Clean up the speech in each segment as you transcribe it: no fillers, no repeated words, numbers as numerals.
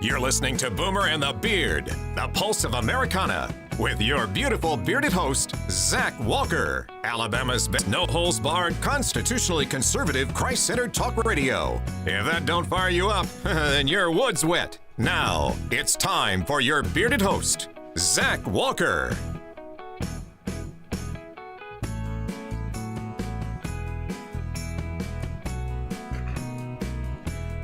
You're listening to Boomer and the Beard, the pulse of Americana, with your beautiful bearded host, Zach Walker, Alabama's best no-holds-barred, constitutionally conservative, Christ-centered talk radio. If that don't fire you up, then your wood's wet. Now, it's time for your bearded host, Zach Walker.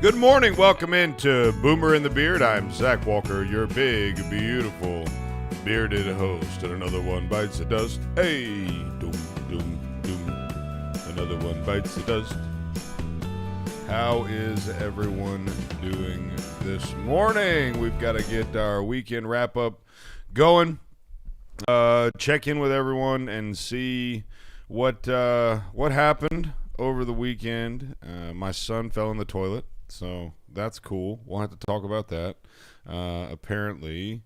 Good morning. Welcome into Boomer and the Beard. I'm Zach Walker, your big, beautiful, bearded host. And another one bites the dust. Hey, doom, doom, doom. Another one bites the dust. How is everyone doing this morning? We've got to get our weekend wrap-up going. Check in with everyone and see what happened over the weekend. My son fell in the toilet. So that's cool. We'll have to talk about that. Apparently,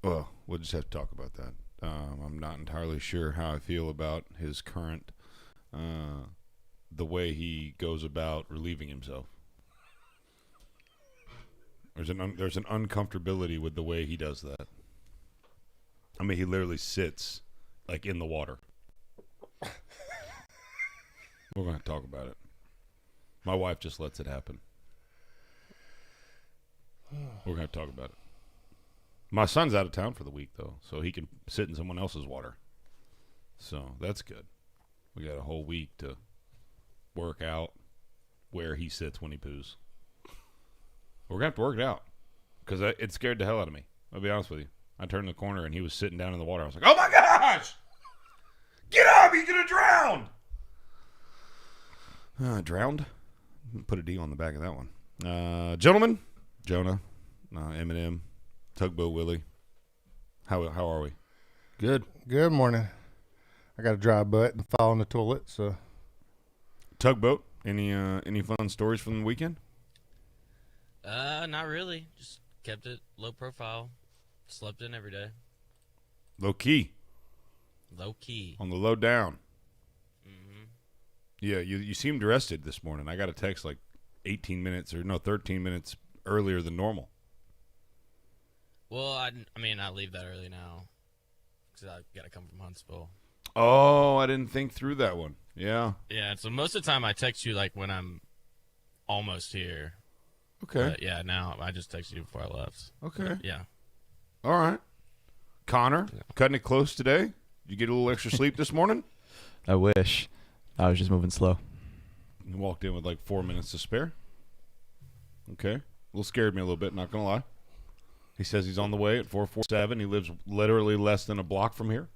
well, we'll just have to talk about that. I'm not entirely sure how I feel about his current, the way he goes about relieving himself. There's an uncomfortability with the way he does that. I mean, he literally sits like in the water. We're going to talk about it. My wife just lets it happen. We're going to talk about it. My son's out of town for the week, though, so he can sit in someone else's water. So that's good. We got a whole week to work out where he sits when he poos. We're going to have to work it out because it scared the hell out of me. I'll be honest with you. I turned the corner, and he was sitting down in the water. I was like, oh, my gosh! Get up! He's going to drown! Drowned? Put a D on the back of that one. Gentlemen, Jonah, Eminem, Tugboat Willie. How are we? Good. Good morning. I got a dry butt and fall in the toilet. So, Tugboat. Any fun stories from the weekend? Not really. Just kept it low profile. Slept in every day. Low key. Low key. On the low down. Yeah, you seemed rested this morning. I got a text like 13 minutes earlier than normal. Well, I mean, not leave that early now because I got to come from Huntsville. Oh, I didn't think through that one. Yeah. Yeah, so most of the time I text you like when I'm almost here. Okay. But yeah, now I just texted you before I left. Okay. But yeah. All right. Connor, cutting it close today. Did you get a little extra sleep this morning? I wish. I was just moving slow. You walked in with like 4 minutes to spare. Okay. A little scared me a little bit, not going to lie. He says he's on the way at 447. He lives literally less than a block from here.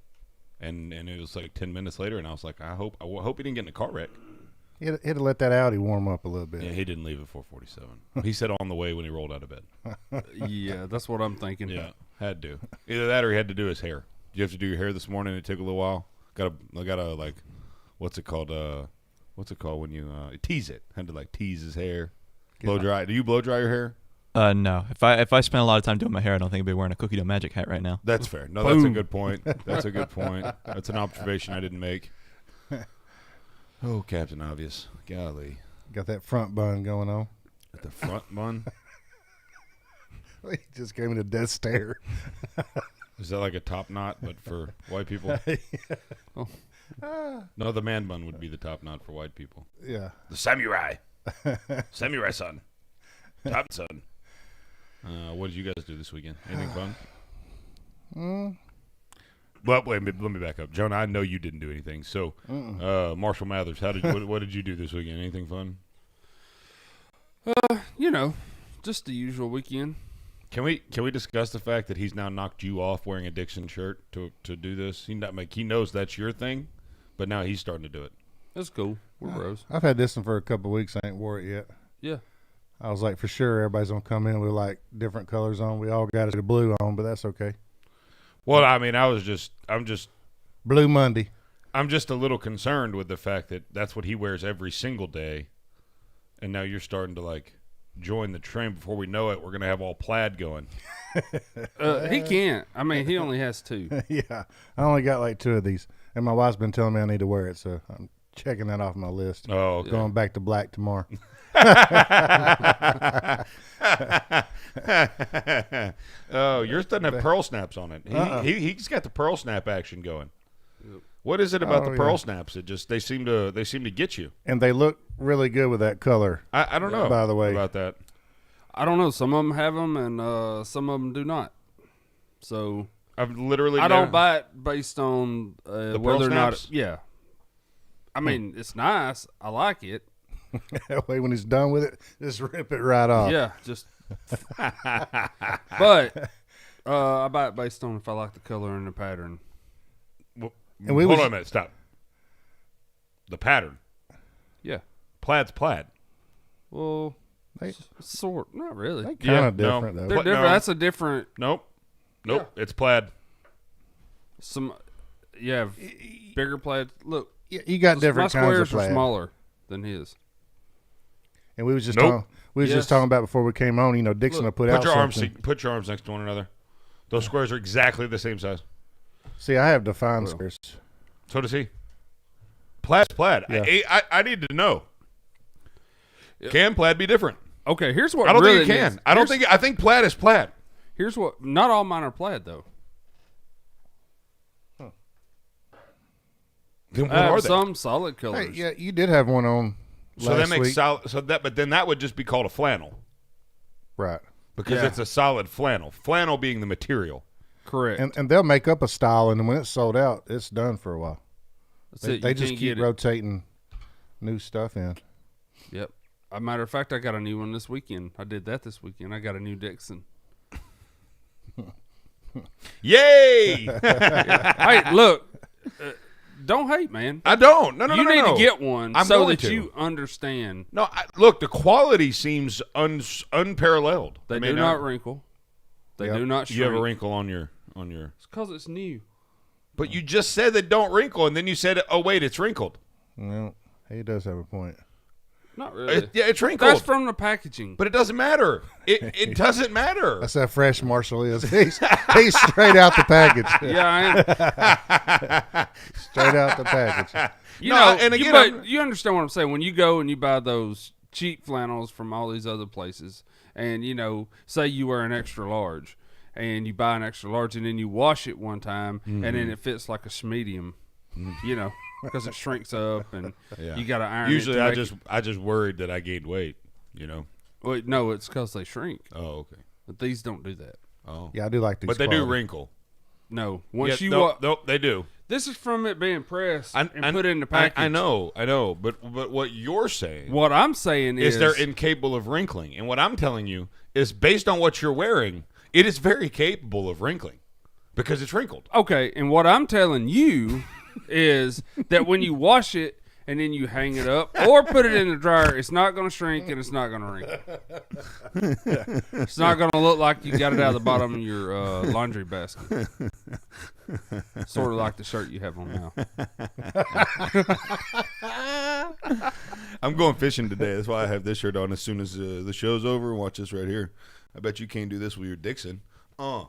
And it was like 10 minutes later, and I was like, I hope he didn't get in a car wreck. he had to let that Audi warm up a little bit. Yeah, he didn't leave at 447. He said on the way when he rolled out of bed. Yeah, that's what I'm thinking. Yeah, had to. Either that or he had to do his hair. Did you have to do your hair this morning? It took a little while. I got to like... What's it called when you tease it? Had to like tease his hair. Blow dry. Do you blow dry your hair? No. If I spend a lot of time doing my hair, I don't think I'd be wearing a cookie dough magic hat right now. That's fair. No, that's a good point. That's a good point. That's an observation I didn't make. Oh, Captain Obvious. Golly. Got that front bun going on. At the front bun? He just gave me the death stare. Is that like a top knot, but for white people? Oh. No, the man bun would be the top knot for white people. Yeah. The samurai. Samurai son. Top son. What did you guys do this weekend? Anything fun? Well, wait, let me back up. Jonah, I know you didn't do anything. So, Marshall Mathers, what did you do this weekend? Anything fun? Just the usual weekend. Can we discuss the fact that he's now knocked you off wearing a Dixon shirt to do this? He knows that's your thing, but now he's starting to do it. That's cool. We're bros. I've had this one for a couple of weeks. I ain't wore it yet. Yeah. I was like, for sure, everybody's going to come in with like different colors on. We all got the blue on, but that's okay. Well, I mean, I'm just Blue Monday. I'm just a little concerned with the fact that that's what he wears every single day, and now you're starting to like join the train. Before we know it, we're gonna have all plaid going. He can't. I mean, he only has two. Yeah, I only got like two of these. And my wife's been telling me I need to wear it, so I'm checking that off my list. Oh, okay. Going back to black tomorrow. Oh, yours doesn't have pearl snaps on it. He's got the pearl snap action going. What is it about the pearl snaps? It just they seem to get you. And they look really good with that color. I don't know. By the way, about that. I don't know. Some of them have them, and some of them do not. So I've literally. I don't buy it based on the whether or not. snaps? Yeah. I mean, it's nice. I like it. that way when he's done with it, just rip it right off. Yeah, just. But I buy it based on if I like the color and the pattern. And we Hold was- on a minute. Stop. The pattern. Yeah. Plaid's plaid. Well, They- sort. Not really. They kind Yeah, of no. different though. They're What- different. no. That's a different. Nope. It's plaid. Some. Yeah, bigger plaid. Look, You got my different kinds squares of plaid. are smaller than his. And we was just Nope. talking, we was Yes. just talking about before we came on. You know, Dixon will put out something. Put your arms next to one another. Those squares are exactly the same size. See, I have defined squares. So does he. Plaid's plaid. Yeah. I need to know. Can plaid be different? Okay, here's what I don't really think it can. needs- I think plaid is plaid. Here's what. Not all mine are plaid though. Then what I are have they? some solid Hey, colors. yeah, you did have one on So last that makes week. solid. But then that would just be called a flannel Right. because Yeah. it's a solid flannel. Flannel being the material. Correct. And they'll make up a style, and when it's sold out, it's done for a while. That's They, it. they You just can't keep get it. rotating new stuff in. Yep. As a matter of fact, I got a new one this weekend. I did that this weekend. I got a new Dixon. Yay! Hey, look. Don't hate, man. I don't. No. You need no. to get one I'm so going that to. you understand. No, look, the quality seems unparalleled. They I mean, do not wrinkle. They Yep. do not shrink. You have a wrinkle on your. It's because it's new. But you just said they don't wrinkle, and then you said, "Oh wait, it's wrinkled." Well, he does have a point. Not really. It's wrinkled. That's from the packaging. But it doesn't matter. It doesn't matter. That's how fresh Marshall is. He's straight out the package. Yeah, I am. Straight out the package. You No, know, and you, again, but you understand what I'm saying. When you go and you buy those cheap flannels from all these other places, and you know, say you wear an extra large, and you buy an extra large, and then you wash it one time, and then it fits like a medium, you know, because it shrinks up, and you got to iron. Usually, it to I make just worried that I gained weight. You know. Wait, no, it's because they shrink. Oh, okay. But these don't do that. Oh. Yeah, I do like these. But they do quality. wrinkle. No, once Yeah, you nope, they do. this is from it being pressed and I- put in the package. I know. But what you're saying What I'm saying is they're incapable of wrinkling, and what I'm telling you is based on what you're wearing, it is very capable of wrinkling because it's wrinkled. okay, and what I'm telling you is that when you wash it and then you hang it up or put it in the dryer, it's not going to shrink and it's not going to wrinkle. It's not going to look like you got it out of the bottom of your laundry basket. Sort of like the shirt you have on now. I'm going fishing today. That's why I have this shirt on. As soon as the show's over, watch this right here. I bet you can't do this with your Dixon. Ooh,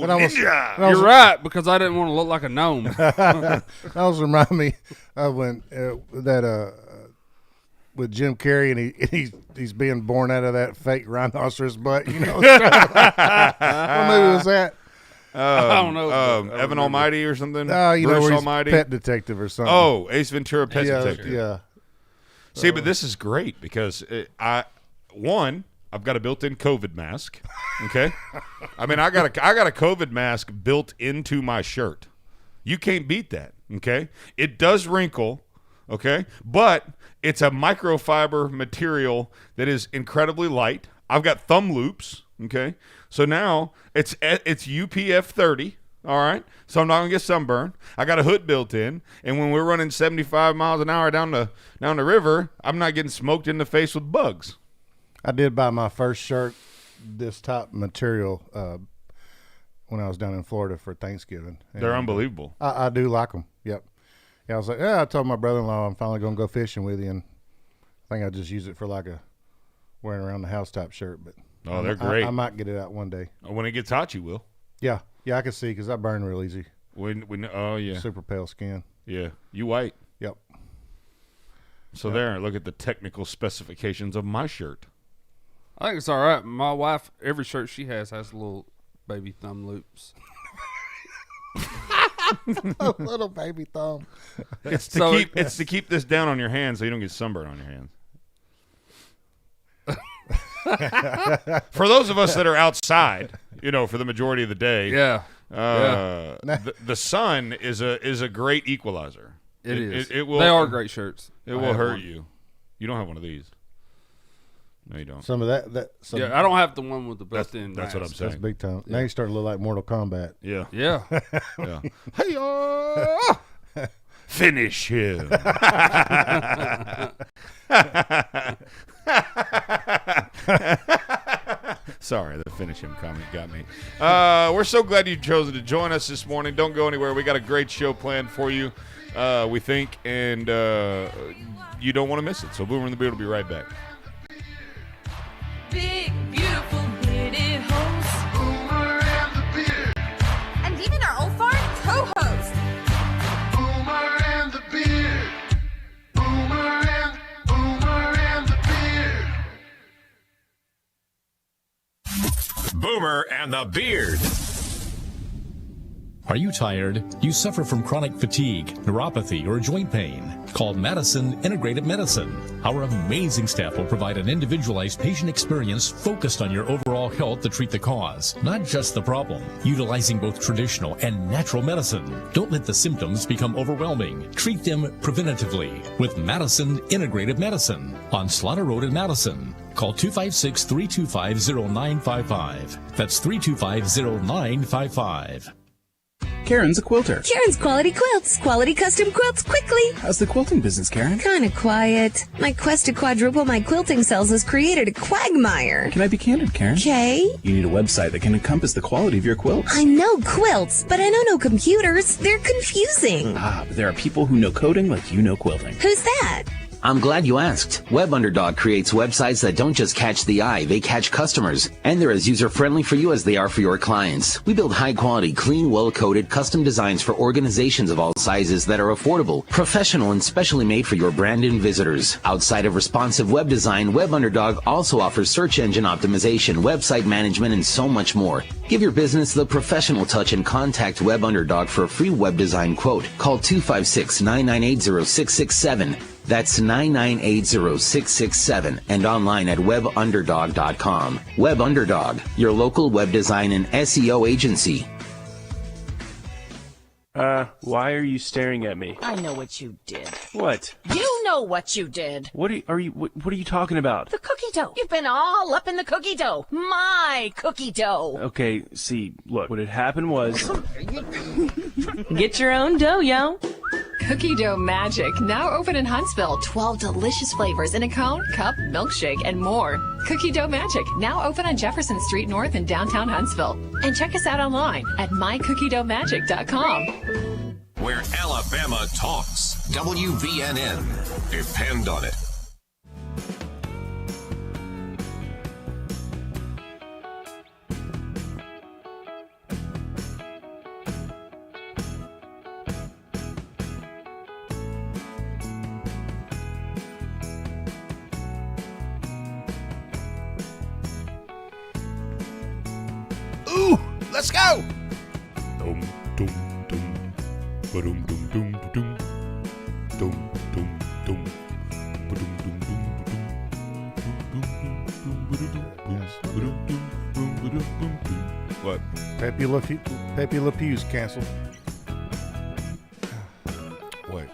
That almost- ninja! that almost- You're right, because I didn't want to look like a gnome. That always remind me of when with Jim Carrey and he's being born out of that fake rhinoceros butt. You know, what movie was that? I don't know. but I Evan remember. Almighty or something? Oh, you know, Bruce where he's Almighty? Pet Detective or something. Oh, Ace Ventura Pet yeah, Detective. yeah. See, but this is great because I've got a built-in COVID mask. Okay, I mean I got a COVID mask built into my shirt. You can't beat that. Okay, it does wrinkle. Okay, but it's a microfiber material that is incredibly light. I've got thumb loops. Okay, so now it's UPF 30. All right, so I'm not gonna get sunburned. I got a hood built in, and when we're running 75 miles an hour down the river, I'm not getting smoked in the face with bugs. I did buy my first shirt, this top material, when I was down in Florida for Thanksgiving. They're And, unbelievable. I do like them. Yep. Yeah, I was like, I told my brother-in-law I'm finally gonna go fishing with you, and I think I just use it for like a wearing around the house type shirt. But Oh, they're great. I might get it out one day. When it gets hot, you will. Yeah, I can see because I burn real easy. Oh yeah, Super pale skin. yeah. You white. Yep. So there. Look at the technical specifications of my shirt. I think it's all right. My wife, every shirt she has little baby thumb loops. Little baby thumb. It's to keep this down on your hands so you don't get sunburn on your hands. For those of us that are outside, for the majority of the day, Yeah. the sun is a great equalizer. It is. It will. They are great shirts. It will hurt you. You don't have one of these. No, you don't. Some of that. Yeah, I don't have the one with the built-in. That's what I'm mask. saying. That's big time. Now you start to look like Mortal Kombat. Yeah. Yeah. Yeah. Hey, finish him. Sorry, the finish him comment got me. We're so glad you've chosen to join us this morning. Don't go anywhere. We got a great show planned for you, we think, and you don't want to miss it. So Boomer and the Beard will be right back. Big, beautiful, bearded host. Boomer and the Beard. And even our old farm co-host. Boomer and the Beard. Boomer and the Beard. Boomer and the Beard. Are you tired? You suffer from chronic fatigue, neuropathy, or joint pain? Call Madison Integrated Medicine. Our amazing staff will provide an individualized patient experience focused on your overall health to treat the cause, not just the problem. Utilizing both traditional and natural medicine. Don't let the symptoms become overwhelming. Treat them preventatively with Madison Integrated Medicine on Slaughter Road in Madison. Call 256-325-0955. That's 325-0955. Karen's a quilter. Karen's Quality Quilts. Quality custom quilts quickly. How's the quilting business, Karen? Kinda quiet. My quest to quadruple my quilting sales has created a quagmire. Can I be candid, Karen? Okay. You need a website that can encompass the quality of your quilts. I know quilts, but I know no computers. They're confusing. But there are people who know coding like you know quilting. Who's that? I'm glad you asked. Web Underdog creates websites that don't just catch the eye, they catch customers. And they're as user-friendly for you as they are for your clients. We build high-quality, clean, well-coded, custom designs for organizations of all sizes that are affordable, professional, and specially made for your brand and visitors. Outside of responsive web design, Web Underdog also offers search engine optimization, website management, and so much more. Give your business the professional touch and contact Web Underdog for a free web design quote. Call 256-998-0667. That's 998-0667 and online at webunderdog.com. Web Underdog, your local web design and SEO agency. Why are you staring at me? I know what you did. What? You know what you did. What are you talking about? The cookie dough. You've been all up in the cookie dough. My cookie dough. Okay, see, look, what had happened was... Get your own dough, yo. Cookie Dough Magic, now open in Huntsville. 12 delicious flavors in a cone, cup, milkshake, and more. Cookie Dough Magic, now open on Jefferson Street North in downtown Huntsville. And check us out online at mycookiedoughmagic.com. Where Alabama talks. WVNN. Depend on it. Let's go. Dum dum dum, ba-dum dum dum dum, dum dum dum, ba-dum dum dum dum, what? Pepe Le Pew's canceled. Wait.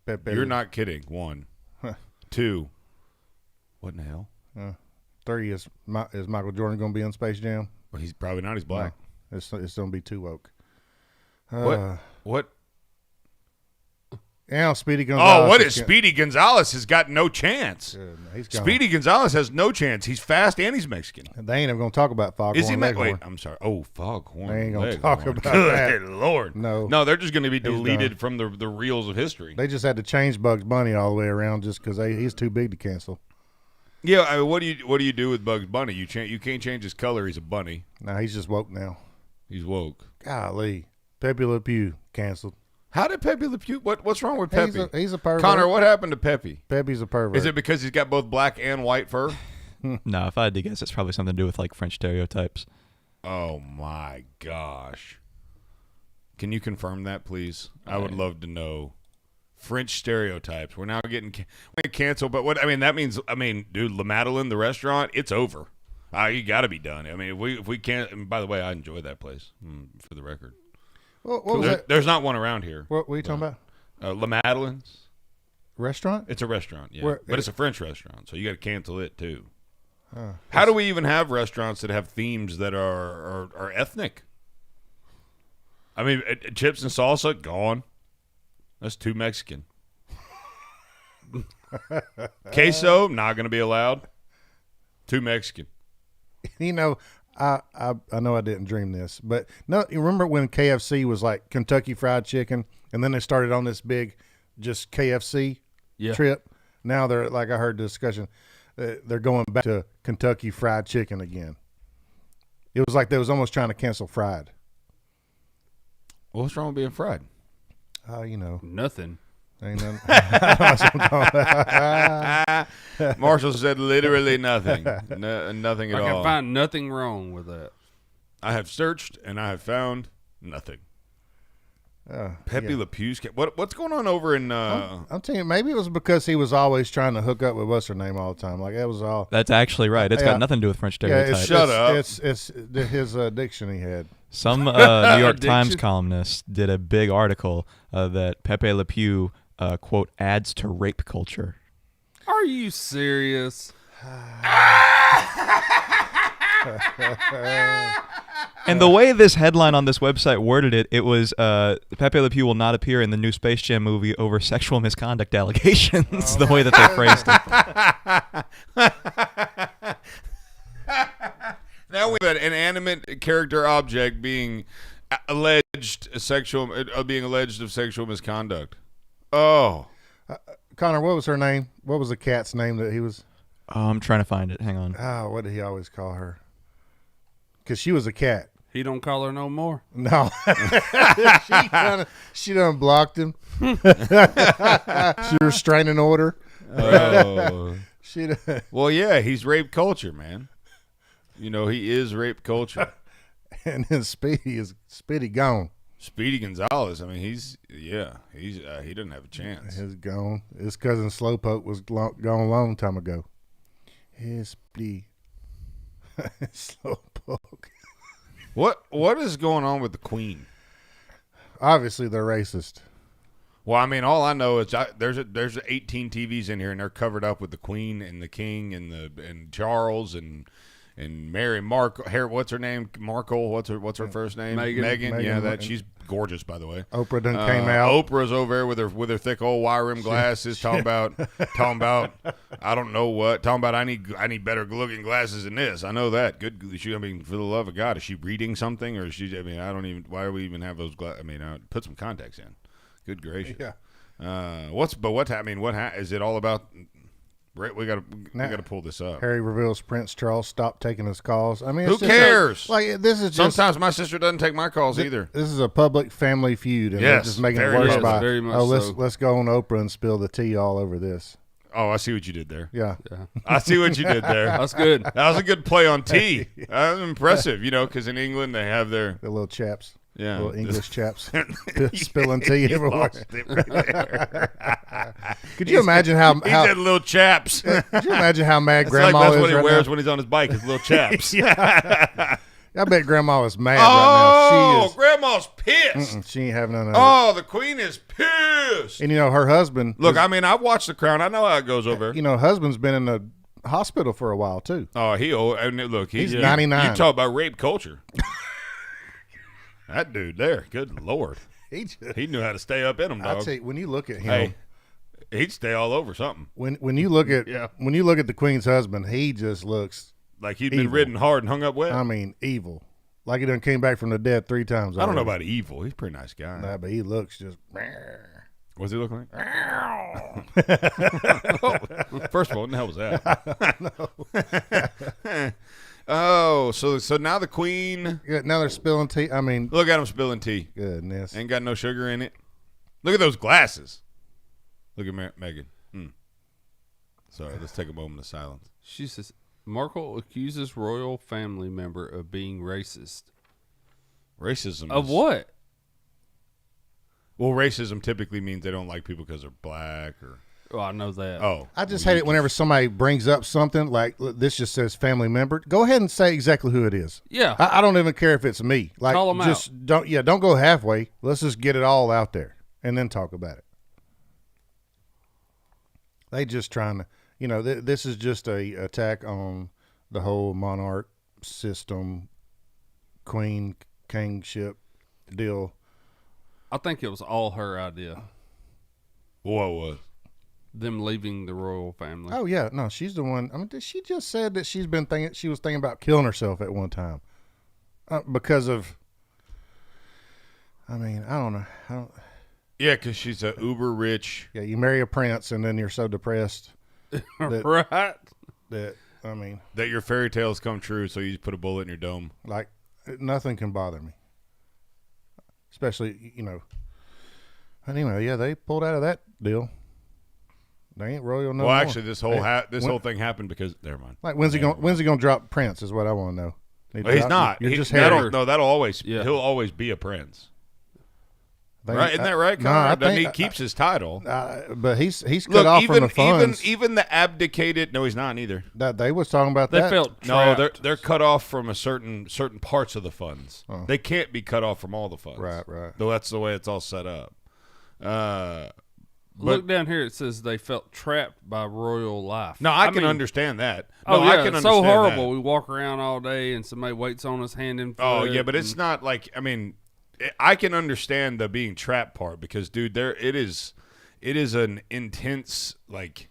Pepe. You're not kidding. 1. 2. What in the hell? 3 is Michael Jordan going to be on Space Jam? Well, he's probably not. He's black. No, it's going to be too woke. What? Yeah, Speedy Gonzalez. Oh, what is Speedy Gonzalez has got no chance. Speedy Gonzalez has no chance. He's fast and he's Mexican. They ain't even going to talk about Foghorn Is he Leghorn. Wait, I'm sorry. Oh, Foghorn. They ain't going to Leghorn. talk about Good that. Lord. No, they're just going to be deleted from the reels of history. They just had to change Bugs Bunny all the way around just because he's too big to cancel. Yeah, I mean, what do you do with Bugs Bunny? You can't change his color. He's a bunny. No, he's just woke now. He's woke. Golly. Pepe Le Pew canceled. How did Pepe Le Pew? What's wrong with Pepe? He's a pervert. Connor, what happened to Pepe? Pepe's a pervert. Is it because he's got both black and white fur? No, if I had to guess, it's probably something to do with like French stereotypes. Oh my gosh! Can you confirm that, please? I would love to know. French stereotypes. We're now getting canceled, but what? I mean, that means. I mean, dude, La Madeleine, the restaurant, it's over. You got to be done. I mean, if we can't. And by the way, I enjoy that place. For the record, what was that? There's not one around here. What were you talking about? La Madeleine's restaurant. It's a restaurant, yeah, Where, but it's a French restaurant, so you got to cancel it too. How do we even have restaurants that have themes that are ethnic? I mean, chips and salsa gone. That's too Mexican. Queso not going to be allowed. Too Mexican. You know, I know I didn't dream this, but no, you remember when KFC was like Kentucky Fried Chicken, and then they started on this big, just KFC trip. Now they're like I heard the discussion, they're going back to Kentucky Fried Chicken again. It was like they was almost trying to cancel fried. What's wrong with being fried? You know, nothing. Ain't nothing. Marshall said literally nothing. Nothing at all. I can find nothing wrong with that. I have searched and I have found nothing. Pepe Le Pew's what's going on over in I'm telling you, maybe it was because he was always trying to hook up with what's her name all the time. Like that was all. That's actually right. It's got nothing to do with French stereotypes. Shut up. It's his addiction he had. Some New York Times columnist did a big article that Pepe Le Pew quote adds to rape culture. Are you serious? And the way this headline on this website worded it, it was Pepe Le Pew will not appear in the new Space Jam movie over sexual misconduct allegations. The way that they phrased it. Now we have an inanimate character object being alleged of sexual misconduct. Oh, Connor, what was her name? What was the cat's name that he was? Oh, I'm trying to find it. Hang on. Oh, what did he always call her? Because she was a cat. He don't call her no more. No. she done blocked him. She restraining order. Oh. She done. Well, yeah, he's rape culture, man. You know, he is rape culture. And then Speedy gone. Speedy Gonzalez, I mean, he doesn't have a chance. He's gone. His cousin Slowpoke was gone a long time ago. His Speedy. Slowpoke. What is going on with the Queen? Obviously, they're racist. Well, I mean, all I know is there's 18 TVs in here, and they're covered up with the Queen and the King and Charles and Mary Markle. What's her name? Markle. What's her first name? Megan. Yeah, she's gorgeous, by the the way. Oprah done came out. Oprah's over there with her thick old wire rim glasses, talking about I don't know what, talking about I need better looking glasses than this. I know that. Good. I mean, for the love of God, is she reading something or is she? I mean, I don't even. Why do we even have those glasses? I mean, put some contacts in. Good gracious. Yeah. Is it all about? We got to pull this up. Harry reveals Prince Charles stopped taking his calls. I mean, who cares? This is just, sometimes my sister doesn't take my calls either. This is a public family feud, and they're just making it worse by let's go on Oprah and spill the tea all over this. Oh, I see what you did there. Yeah. I see what you did there. That's good. That was a good play on tea. That was impressive, because in England they have their little chaps. Yeah, little English chaps spilling tea everywhere. Could you imagine how he said little chaps? Could you imagine how mad Grandma that's is what he right wears now? when he's on his bike. His little chaps. I bet Grandma is mad right now. Grandma's pissed. She ain't having none of it. The Queen is pissed. And her husband. Look, I mean, I've watched The Crown. I know how it goes over. Husband's been in the hospital for a while too. Oh, he's 99. You talk about rape culture. That dude there, good Lord. He knew how to stay up in him, dog. I tell you, when you look at him, he'd stay all over something. When you look at the Queen's husband, he just looks like he'd been ridden hard and hung up wet. I mean, evil. Like he done came back from the dead 3 times. I don't know about evil. He's a pretty nice guy. Nah, but he looks just. What's he look like? First of all, what the hell was that? Oh, so now the queen. Yeah, now they're spilling tea. I mean, Look at them spilling tea. goodness. Ain't got no sugar in it. Look at those glasses. Look at Megan. Sorry, let's take a moment of silence. She says, Markle accuses royal family member of being racist. Racism Of is- what? Well, racism typically means they don't like people because they're black or. Oh, I know that. Oh, I just hate it whenever somebody brings up something like this just says family member. Go ahead and say exactly who it is. Yeah. I don't even care if it's me. Like, Call 'em just don't go halfway. Let's just get it all out there and then talk about it. They just trying to, this is just a attack on the whole monarch system, queen, kingship deal. I think it was all her idea. What was? Them leaving the royal family. Oh yeah, no, she's the one. I mean, she just said that she was thinking about killing herself at one time because of. I mean, I don't know. Yeah, because she's a uber rich. Yeah, you marry a prince and then you're so depressed. Right. That I mean, that your fairy tales come true, so you just put a bullet in your dome. Like nothing can bother me, especially Anyway, yeah, they pulled out of that deal. They ain't royal no more. Well, actually, this whole thing happened because never mind. Like when's he gonna drop Prince? Is what I want to know. Well, he's not. You're just Harry. That'll always. Yeah. He'll always be a prince. Right? Isn't that right? No, I think he think keeps his title. But he's cut off from the funds. Even the abdicated. No, he's not either. That they was talking about They that. felt No, trapped. they're cut off from a certain parts of the funds. Oh. They can't be cut off from all the funds. Right. Though that's the way it's all set up. Look down here. It says they felt trapped by royal life. No, I can mean, understand that. Oh No, yeah, I can it's so understand horrible. that. We walk around all day and somebody waits on us hand and foot. Oh yeah, but it's not like I can understand the being trapped part because dude, it is an intense like.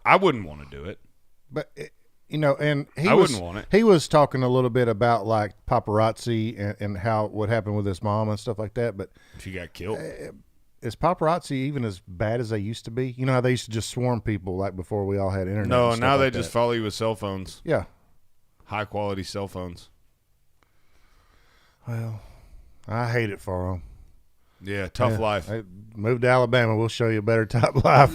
I wouldn't want to do it, but and I wouldn't want it. He was talking a little bit about like paparazzi and how what happened with his mom and stuff like that. But she got killed. Is paparazzi even as bad as they used to be? You know how they used to just swarm people like before we all had internet. No, and now stuff they like just that. follow you with cell phones. Yeah, high quality cell phones. Well, I hate it for them. Yeah, tough life. Move to Alabama. We'll show you a better top life.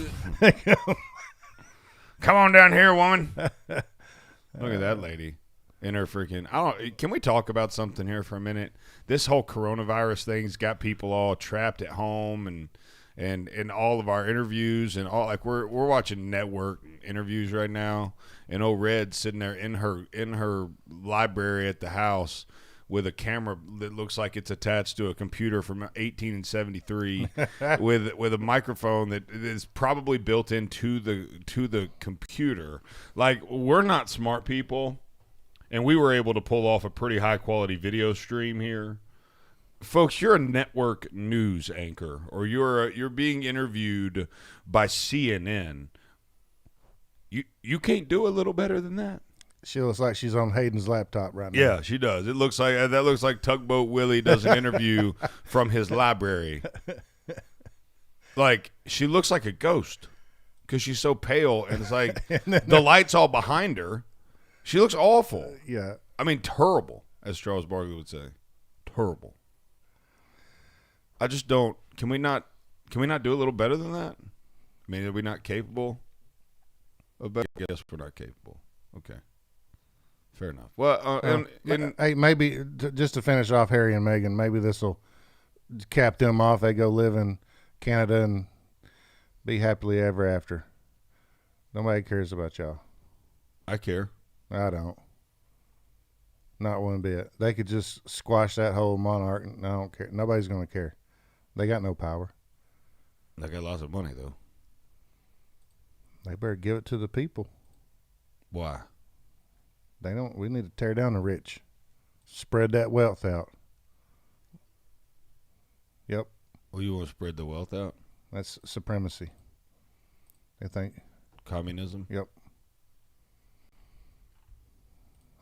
Come on down here, woman. Look at that lady in her freaking. Can we talk about something here for a minute? This whole coronavirus thing's got people all trapped at home, and all of our interviews and all we're watching network interviews right now, and old Red's sitting there in her library at the house with a camera that looks like it's attached to a computer from 1873 with a microphone that is probably built into the computer. Like, we're not smart people, and we were able to pull off a pretty high quality video stream here. Folks, you're a network news anchor, or you're being interviewed by CNN. You can't do a little better than that. She looks like she's on Hayden's laptop right now. Yeah, she does. It looks like that looks like Tugboat Willie does an interview from his library. Like, she looks like a ghost because she's so pale, and it's like the light's all behind her. She looks awful. Yeah. I mean, terrible, as Charles Barkley would say. Terrible. I just don't. Can we not do a little better than that? I mean, are we not capable of better? I guess we're not capable. Okay. Fair enough. Well, hey, maybe just to finish off Harry and Meghan, maybe this will cap them off. They go live in Canada and be happily ever after. Nobody cares about y'all. I care. I don't. Not one bit. They could just squash that whole monarch, and I don't care. Nobody's going to care. They got no power. They got lots of money, though. They better give it to the people. Why? They don't. We need to tear down the rich. Spread that wealth out. Yep. Well, you want to spread the wealth out? That's supremacy. They think. Communism? Yep.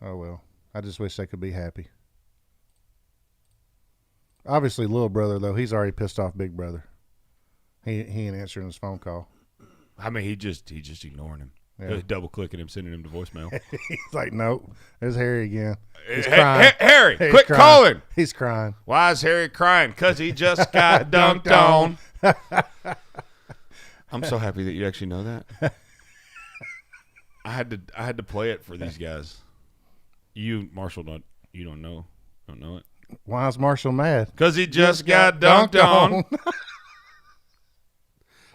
Oh, well. I just wish they could be happy. Obviously, little brother, though, he's already pissed off big brother. He ain't answering his phone call. I mean, he just ignoring him. Yeah. Double-clicking him, sending him to voicemail. He's like, nope, there's Harry again. He's Hey, crying. Harry, He's quit crying. calling. He's crying. Why is Harry crying? Because he just got dunked on. I'm so happy that you actually know that. I had to play it for these guys. You, Marshall, don't know it. Why is Marshall mad? Because he just got dunked on.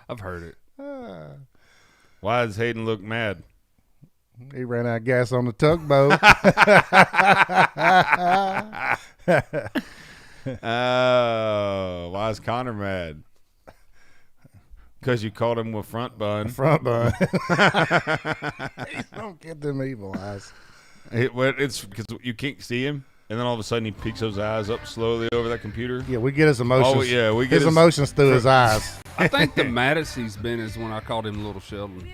I've heard it. Why does Hayden look mad? He ran out of gas on the tugboat. Why is Connor mad? Because you called him a front bun. Front bun. Don't get them evil eyes. It's because you can't see him, and then all of a sudden he peeks those eyes up slowly over that computer. Yeah, we get his emotions. Oh, yeah, we get his emotions through his eyes. I think the maddest he's been is when I called him Little Sheldon.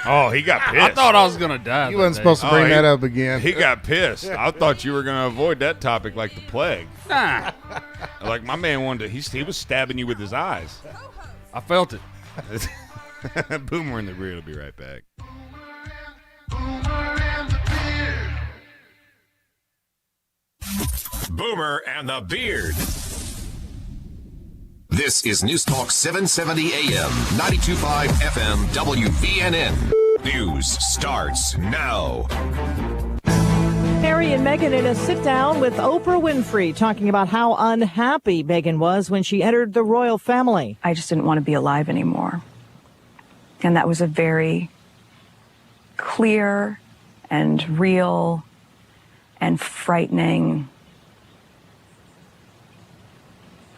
Oh, he got pissed. I thought I was going to die. You wasn't supposed to bring that up again. He got pissed. I thought you were going to avoid that topic like the plague. Nah. Like my man wanted to, he was stabbing you with his eyes. I felt it. Boomer in the Beard will be right back. Boomer and the Beard. This is News Talk 770 AM, 92.5 FM, WVNN. News starts now. Harry and Meghan in a sit-down with Oprah Winfrey talking about how unhappy Meghan was when she entered the royal family. I just didn't want to be alive anymore. And that was a very clear and real and frightening,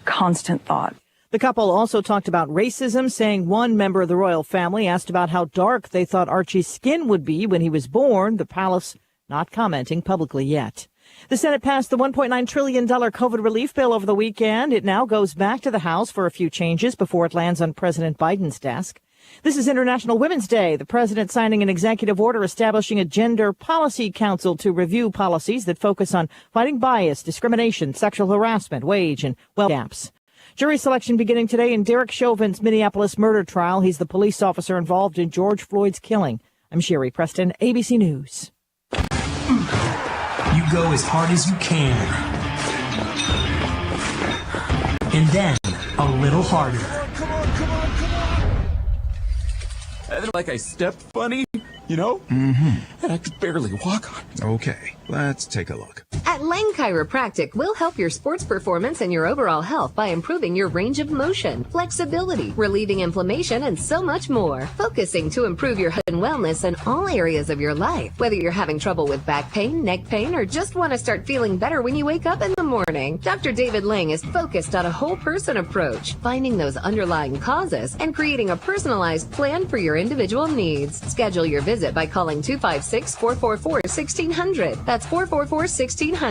constant thought. The couple also talked about racism, saying one member of the royal family asked about how dark they thought Archie's skin would be when he was born, the palace not commenting publicly yet. The Senate passed the $1.9 trillion COVID relief bill over the weekend. It now goes back to the House for a few changes before it lands on President Biden's desk. This is International Women's Day. The president signing an executive order establishing a gender policy council to review policies that focus on fighting bias, discrimination, sexual harassment, wage, and wealth gaps. Jury selection beginning today in Derek Chauvin's Minneapolis murder trial. He's the police officer involved in George Floyd's killing. I'm Sherry Preston, ABC News. You go as hard as you can. And then a little harder. Like I stepped funny, you know? Mm-hmm. And I could barely walk on. Okay, let's take a look. At Lang Chiropractic, we'll help your sports performance and your overall health by improving your range of motion, flexibility, relieving inflammation, and so much more. Focusing to improve your health and wellness in all areas of your life. Whether you're having trouble with back pain, neck pain, or just want to start feeling better when you wake up in the morning, Dr. David Lang is focused on a whole person approach, finding those underlying causes and creating a personalized plan for your individual needs. Schedule your visit by calling 256-444-1600. That's 444-1600.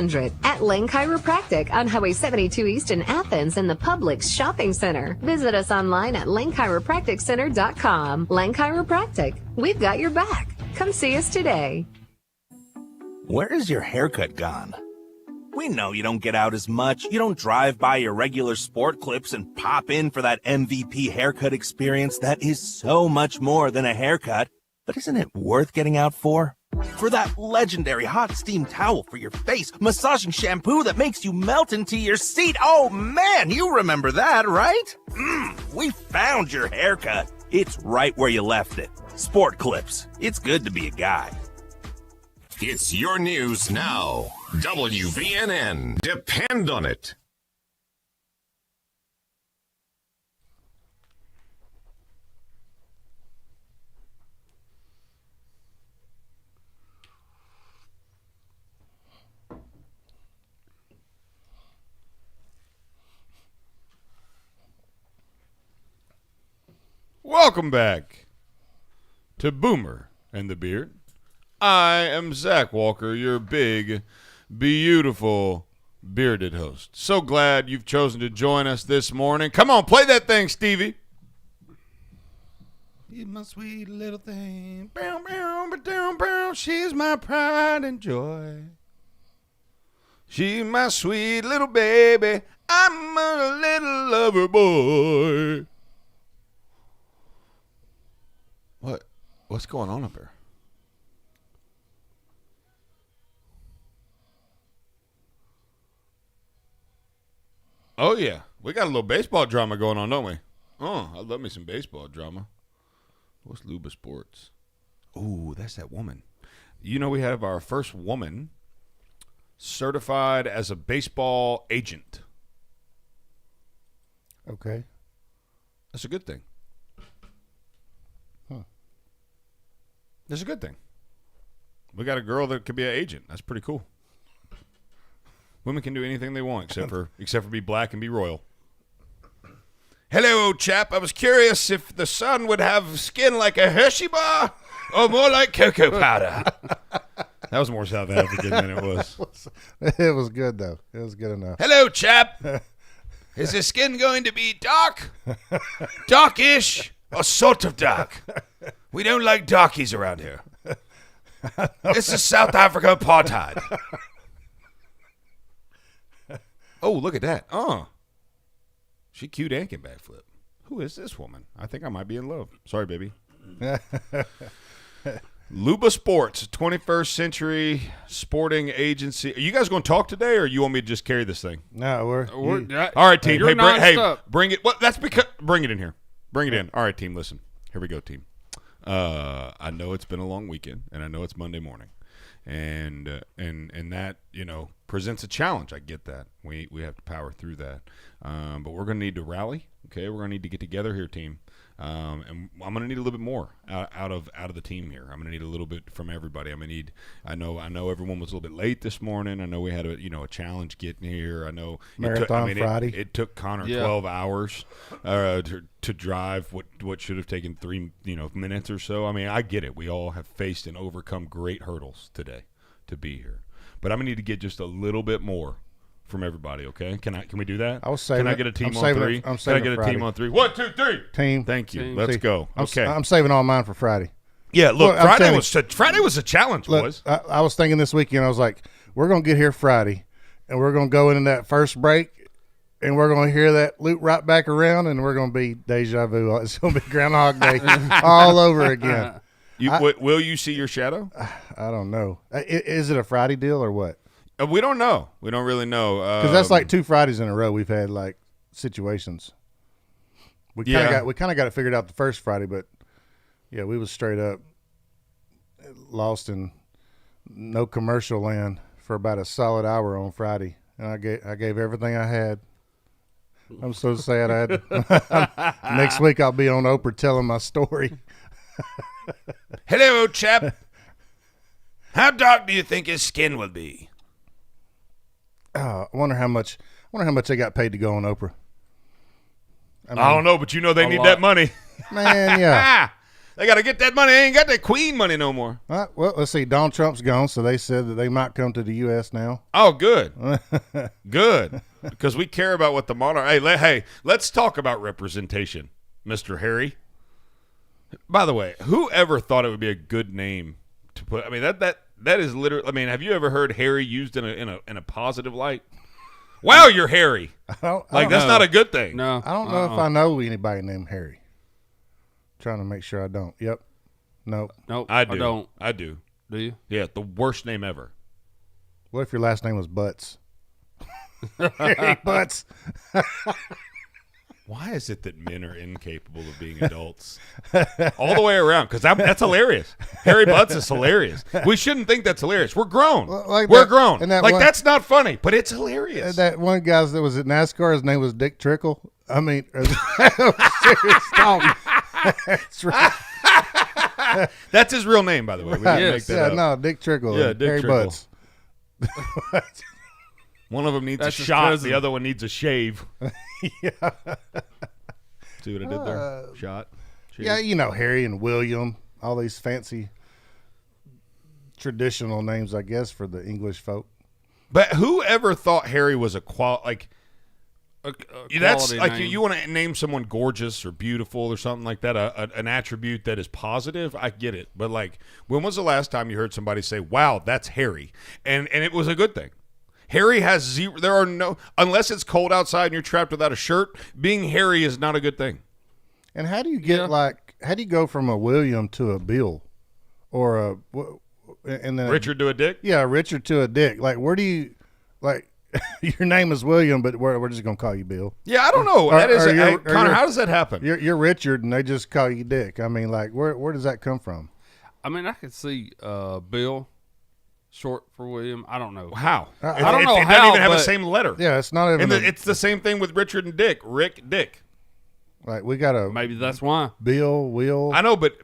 At Lang Chiropractic on Highway 72 East in Athens in the Publix Shopping Center. Visit us online at langchiropracticcenter.com. Lang Chiropractic. We've got your back. Come see us today. Where is your haircut gone? We know you don't get out as much. You don't drive by your regular sport clips and pop in for that MVP haircut experience that is so much more than a haircut. But isn't it worth getting out for? For that legendary hot steam towel for your face, massaging shampoo that makes you melt into your seat. Oh man, you remember that, right? We found your haircut. It's right where you left it. Sport Clips. It's good to be a guy. It's your news now. WVNN. Depend on it. Welcome back to Boomer and the Beard. I am Zach Walker, your big, beautiful, bearded host. So glad you've chosen to join us this morning. Come on, play that thing, Stevie. You my sweet little thing. Bow, bow, ba-dow, bow. She's my pride and joy. She's my sweet little baby. I'm a little lover boy. What's going on up there? Oh, yeah. We got a little baseball drama going on, don't we? Oh, I love me some baseball drama. What's Luba Sports? Ooh, that's that woman. You know, we have our first woman certified as a baseball agent. Okay. That's a good thing. Huh. That's a good thing. We got a girl that could be an agent. That's pretty cool. Women can do anything they want except for be black and be royal. Hello, chap. I was curious if the sun would have skin like a Hershey bar or more like cocoa powder. That was more South African than it was. It was good, though. It was good enough. Hello, chap. Is the skin going to be dark, darkish, or sort of dark? We don't like darkies around here. This is South Africa apartheid. Oh, look at that. Oh. She cute and can backflip. Who is this woman? I think I might be in love. Sorry, baby. Luba Sports, 21st Century Sporting Agency. Are you guys going to talk today, or you want me to just carry this thing? No, we're all right, team. Hey, bring it. Well, that's because bring it in here. Bring it in. All right, team. Listen. Here we go, team. I know it's been a long weekend, and I know it's Monday morning, and that presents a challenge. I get that. We have to power through that, but we're going to need to rally. Okay, we're going to need to get together here, team. And I'm going to need a little bit more out of the team here. I'm going to need a little bit from everybody. I'm going to need. I know everyone was a little bit late this morning. I know we had a challenge getting here. I know Marathon Friday. It took Connor 12 hours to drive what should have taken 3 minutes or so. I mean, I get it. We all have faced and overcome great hurdles today to be here. But I'm going to need to get just a little bit more from everybody, okay? Can we do that? Can I get a team on 3? Can I get a team on 3? 1, 2, 3. Team. Thank you. Team. Let's go. Okay. I'm saving all mine for Friday. Yeah, look, Friday was a challenge, boys. I was thinking this weekend, I was like, we're going to get here Friday, and we're going to go into that first break, and we're going to hear that loop right back around, and we're going to be deja vu. It's going to be Groundhog Day all over again. Will you see your shadow? I don't know. Is it a Friday deal or what? We don't know. We don't really know. Because that's like 2 Fridays in a row we've had like situations. We kind of got it figured out the first Friday, but yeah, we was straight up lost in no commercial land for about a solid hour on Friday, and I gave everything I had. I'm so sad. Next week I'll be on Oprah telling my story. Hello, chap. How dark do you think his skin will be? I wonder how much they got paid to go on Oprah. I don't know, but they need that money. Man, yeah. They got to get that money. They ain't got that queen money no more. Well, let's see. Donald Trump's gone, so they said that they might come to the U.S. now. Oh, good. Good. Because we care about what the monarch. Hey, let's talk about representation, Mr. Harry. By the way, who ever thought it would be a good name to put? I mean, that is literally. I mean, have you ever heard Harry used in a positive light? Wow, you're Harry. That's not a good thing. No, I don't know if I know anybody named Harry. Trying to make sure I don't. Yep. Nope. I do. I don't. I do. Do you? Yeah, the worst name ever. What if your last name was Butts? Harry Butts. Why is it that men are incapable of being adults? All the way around, because that's hilarious. Harry Butts is hilarious. We shouldn't think that's hilarious. We're grown. We're grown. And that's not funny, but it's hilarious. That one guy that was at NASCAR, his name was Dick Trickle. I mean, serious talk. That's right. That's his real name, by the way. We didn't make that up. No, Dick Trickle. Yeah, Dick Harry Trickle. Butts. One of them needs a shot. The other one needs a shave. Yeah. See what I did there? Shot. Shave. Yeah, Harry and William, all these fancy traditional names, I guess, for the English folk. But who ever thought Harry was a that's like name. You want to name someone gorgeous or beautiful or something like that, an attribute that is positive. I get it, but when was the last time you heard somebody say, "Wow, that's Harry," and it was a good thing? Harry has zero. There are no, unless it's cold outside and you're trapped without a shirt. Being Harry is not a good thing. And how do you get how do you go from a William to a Bill, or and then Richard to a Dick? Yeah, Richard to a Dick. Where do you your name is William, but we're just gonna call you Bill. Yeah, I don't know. Connor, how does that happen? You're Richard, and they just call you Dick. I mean, like, where does that come from? I mean, I could see Bill, short for William. I don't know how. I don't know it how. doesn't even have the but- same letter. Yeah, it's not even. It's the same thing with Richard and Dick. Rick, Dick. Like we got a Maybe that's why. Bill, Will. I know, but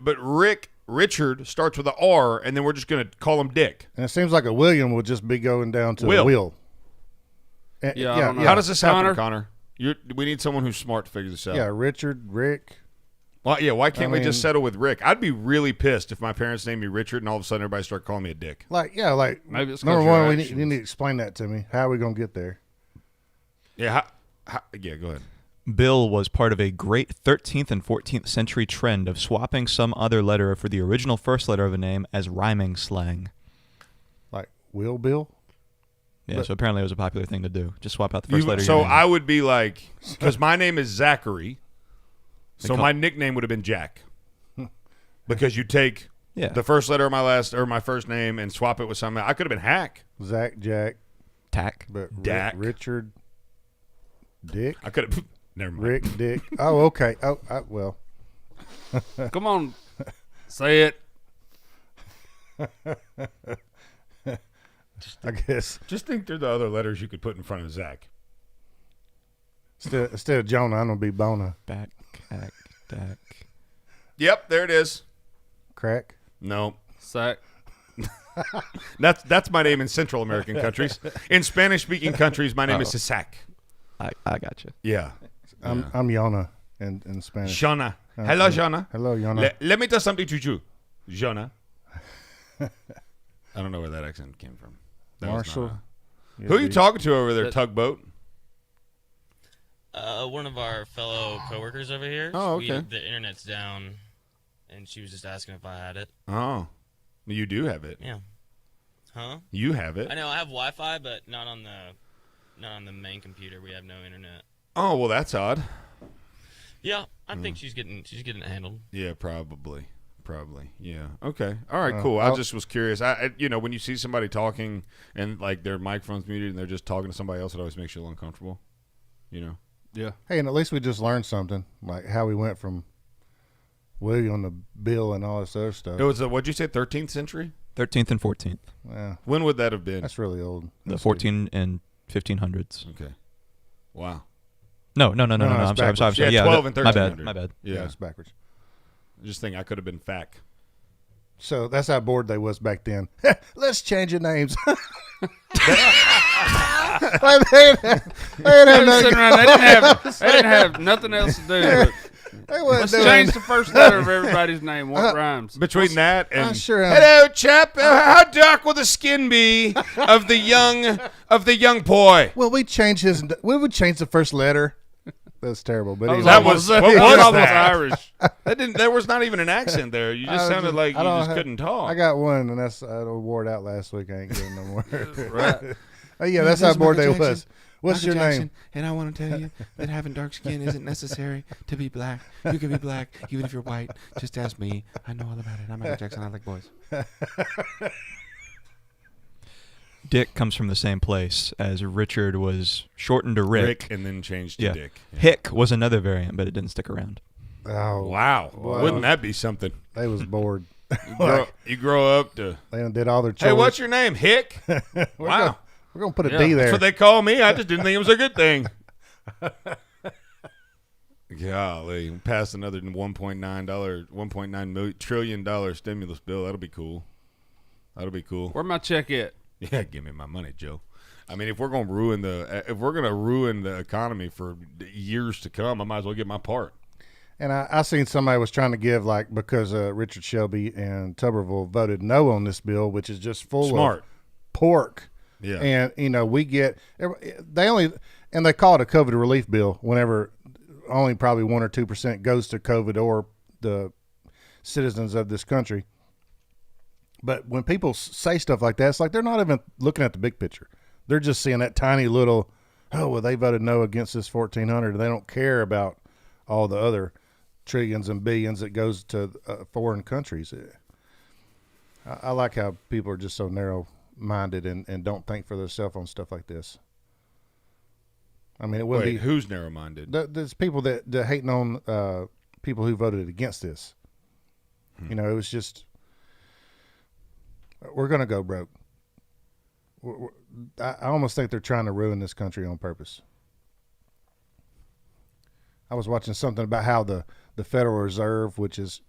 Richard starts with an R, and then we're just going to call him Dick. And it seems like a William would just be going down to Will. Will. Yeah, I don't know. How does this happen, Connor? We need someone who's smart to figure this out. Yeah, Richard, Rick. Well, yeah, why can't we just settle with Rick? I'd be really pissed if my parents named me Richard and all of a sudden everybody started calling me a dick. Like maybe it's number 'cause one. your You need actions. to explain that to me. How are we gonna get there? Yeah, yeah, go ahead. Bill was part of a great 13th and 14th century trend of swapping some other letter for the original first letter of a name as rhyming slang. Like Will Bill? Yeah, so apparently it was a popular thing to do. Just swap out the first letter of So your name. I would be like, because my name is Zachary, so call- my nickname would have been Jack. Because you take the first letter of my first name and swap it with something. I could have been Hack. Zach, Jack, Tack, but Dak. Richard, Dick. I could have. Never mind. Rick, Dick. Oh, okay. Oh, well. Come on, say it. I guess. Just think through the other letters you could put in front of Zach. Instead of Jonah, I'm gonna be Bona. Back, Tack, Tack. Yep, there it is. Crack. No. Sack. That's my name in Central American countries. In Spanish-speaking countries, my name is Sisak. I got you. Yeah. I'm Yona in Spanish. Shona. Hello, Shona. Hello, Yona. Let me tell something to you, Shona. I don't know where that accent came from. That was Marshall. not Who are you talking to over there, Tugboat? One of our fellow coworkers over here. Oh, okay. The internet's down, and she was just asking if I had it. Oh, you do have it. Yeah. Huh? You have it. I know I have Wi-Fi, but not on the main computer. We have no internet. Oh, well, that's odd. Yeah, I think she's getting it handled. Yeah, probably. Yeah. Okay. All right. Cool. I just was curious. I when you see somebody talking and like their microphone's muted and they're just talking to somebody else, it always makes you a little uncomfortable. Yeah. Hey, and at least we just learned something, like how we went from William to Bill and all this other stuff. It was what'd you say? 13th century? 13th and 14th. Yeah. When would that have been? That's really old. The 14 and 1500s. Okay. Wow. No. I'm it's sorry. Yeah, Yeah, 12 and 1300. My bad. Yeah, it's backwards. Just think I could have been Fack. So that's how bored they was back then. Let's change your names. They didn't have nothing else to do. But let's change the first letter of everybody's name. What rhymes? Between that and sure am. hello, chap. How dark will the skin be of the young boy? Well, we would change the first letter. That's terrible. But anyway. That was what was almost that? Irish. There was not even an accent there. You just sounded like you just couldn't talk. I got one, and I wore it out last week. I ain't getting no more. Right. Oh, yeah, that's how bored they was. What's your name? And I want to tell you that having dark skin isn't necessary to be black. You can be black even if you're white. Just ask me. I know all about it. I'm Michael Jackson. I like boys. Dick comes from the same place as Richard was shortened to Rick. And then changed to Dick. Yeah. Hick was another variant, but it didn't stick around. Oh, wow. Wouldn't that be something? They was bored. You grow up to... They did all their chores. Hey, what's your name? Hick? Wow. We're going to put a D there. That's what they call me. I just didn't think it was a good thing. Golly. Pass another $1.9 trillion stimulus bill. That'll be cool. Where my check at? Yeah, give me my money, Joe. I mean, if we're gonna ruin the economy for years to come, I might as well get my part. And I seen somebody was trying to give, like, because Richard Shelby and Tuberville voted no on this bill, which is just full of pork. Yeah. And we get they call it a COVID relief bill whenever only probably 1 or 2% goes to COVID or the citizens of this country. But when people say stuff like that, it's like they're not even looking at the big picture. They're just seeing that tiny little, they voted no against this 1,400. They don't care about all the other trillions and billions that goes to foreign countries. I like how people are just so narrow-minded and don't think for themselves on stuff like this. I mean, it wouldn't Wait, be. who's narrow-minded? There's people that hating on people who voted against this. You know, it was just, we're going to go broke. I almost think they're trying to ruin this country on purpose. I was watching something about how the Federal Reserve, which is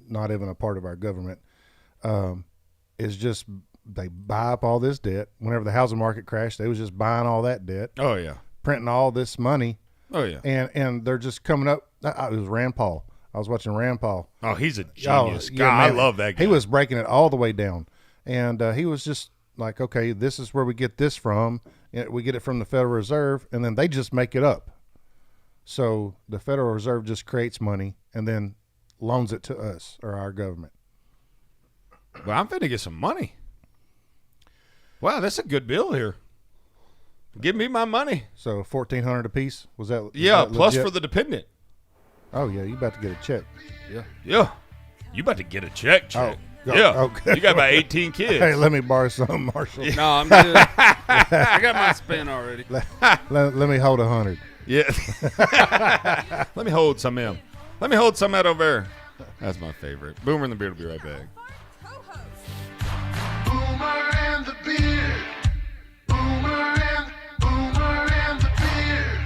not even a part of our government, is just, they buy up all this debt. Whenever the housing market crashed, they was just buying all that debt. Oh, yeah. Printing all this money. Oh, yeah. And they're just coming up. It was Rand Paul. I was watching Rand Paul. Oh, he's a genius. Yeah, God, man, I love that guy. He was breaking it all the way down. And he was just like, okay, this is where we get this from. We get it from the Federal Reserve, and then they just make it up. So the Federal Reserve just creates money and then loans it to us or our government. Well, I'm finna get some money. Wow, that's a good bill here. Give me my money. So $1,400 a piece? Was that? Yeah, that plus legit? for the dependent. Oh yeah, you about to get a check. Yeah. You about to get a check. Oh, yeah. okay. You got about 18 kids. Hey, let me borrow some, Marshall. No, I'm good. I got my spin already. Let me hold 100. Yeah. Let me hold some of them. Let me hold some out over there. That's my favorite. Boomer and the Beard will be right back. Boomer and the Beard. Boomer and the Beard.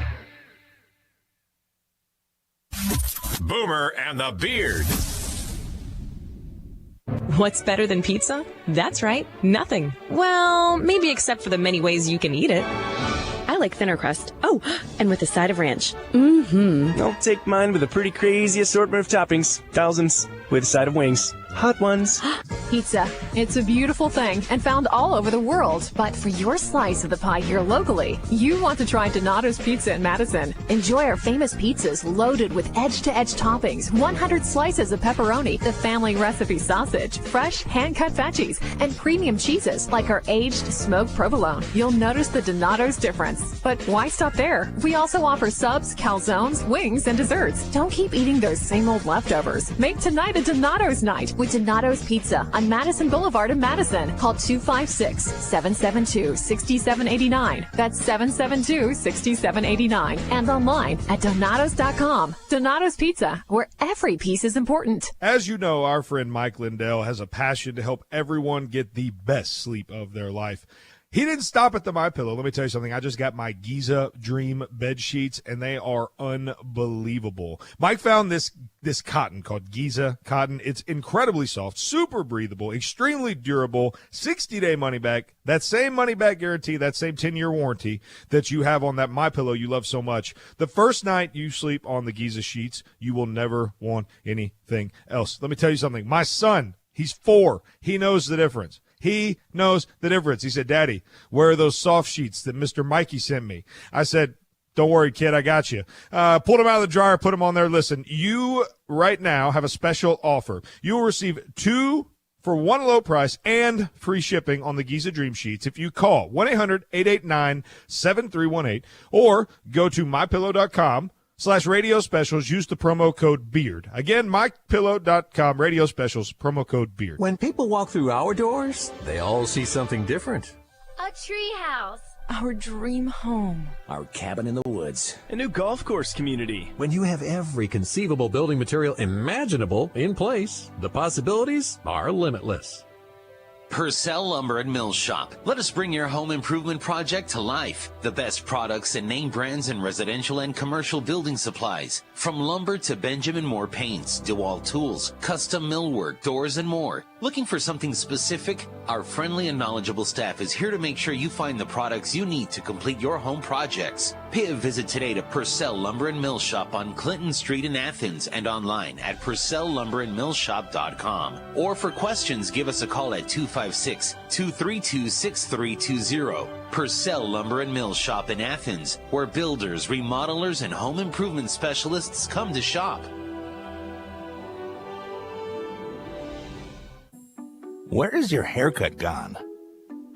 Boomer and the Beard. What's better than pizza? That's right, nothing. Well, maybe except for the many ways you can eat it. I like thinner crust. Oh, and with a side of ranch. I'll take mine with a pretty crazy assortment of toppings. Thousands. With a side of wings. Hot ones. Pizza. It's a beautiful thing and found all over the world. But for your slice of the pie here locally, you want to try Donato's Pizza in Madison. Enjoy our famous pizzas loaded with edge-to-edge toppings, 100 slices of pepperoni, the family recipe sausage, fresh hand-cut veggies, and premium cheeses like our aged smoked provolone. You'll notice the Donato's difference. But why stop there? We also offer subs, calzones, wings, and desserts. Don't keep eating those same old leftovers. Make tonight a Donato's night with Donato's Pizza on Madison Boulevard in Madison. Call 256-772-6789. That's 772-6789. And online at Donatos.com. Donato's Pizza, where every piece is important. As you know, our friend Mike Lindell has a passion to help everyone get the best sleep of their life. He didn't stop at the MyPillow. Let me tell you something. I just got my Giza Dream bed sheets, and they are unbelievable. Mike found this cotton called Giza cotton. It's incredibly soft, super breathable, extremely durable, 60-day money back. That same money back guarantee, that same 10-year warranty that you have on that MyPillow you love so much. The first night you sleep on the Giza sheets, you will never want anything else. Let me tell you something. My son, he's 4. He knows the difference. He knows the difference. He said, Daddy, where are those soft sheets that Mr. Mikey sent me? I said, don't worry, kid, I got you. Pulled them out of the dryer, put them on there. Listen, you right now have a special offer. You will receive 2 for 1 low price and free shipping on the Giza Dream Sheets if you call 1-800-889-7318 or go to mypillow.com/radio specials. Use the promo code BEARD. Again, mypillow.com, radio specials, promo code BEARD. When people walk through our doors, they all see something different. A treehouse. Our dream home. Our cabin in the woods. A new golf course community. When you have every conceivable building material imaginable in place, the possibilities are limitless. Purcell Lumber and Mill Shop. Let us bring your home improvement project to life. The best products and name brands in residential and commercial building supplies. From lumber to Benjamin Moore paints, DeWalt tools, custom millwork, doors, and more. Looking for something specific? Our friendly and knowledgeable staff is here to make sure you find the products you need to complete your home projects. Pay a visit today to Purcell Lumber and Mill Shop on Clinton Street in Athens and online at PurcellLumberandMillShop.com. Or for questions, give us a call at 256-232-6320. Purcell Lumber and Mill Shop in Athens, where builders, remodelers, and home improvement specialists come to shop. Where is your haircut gone?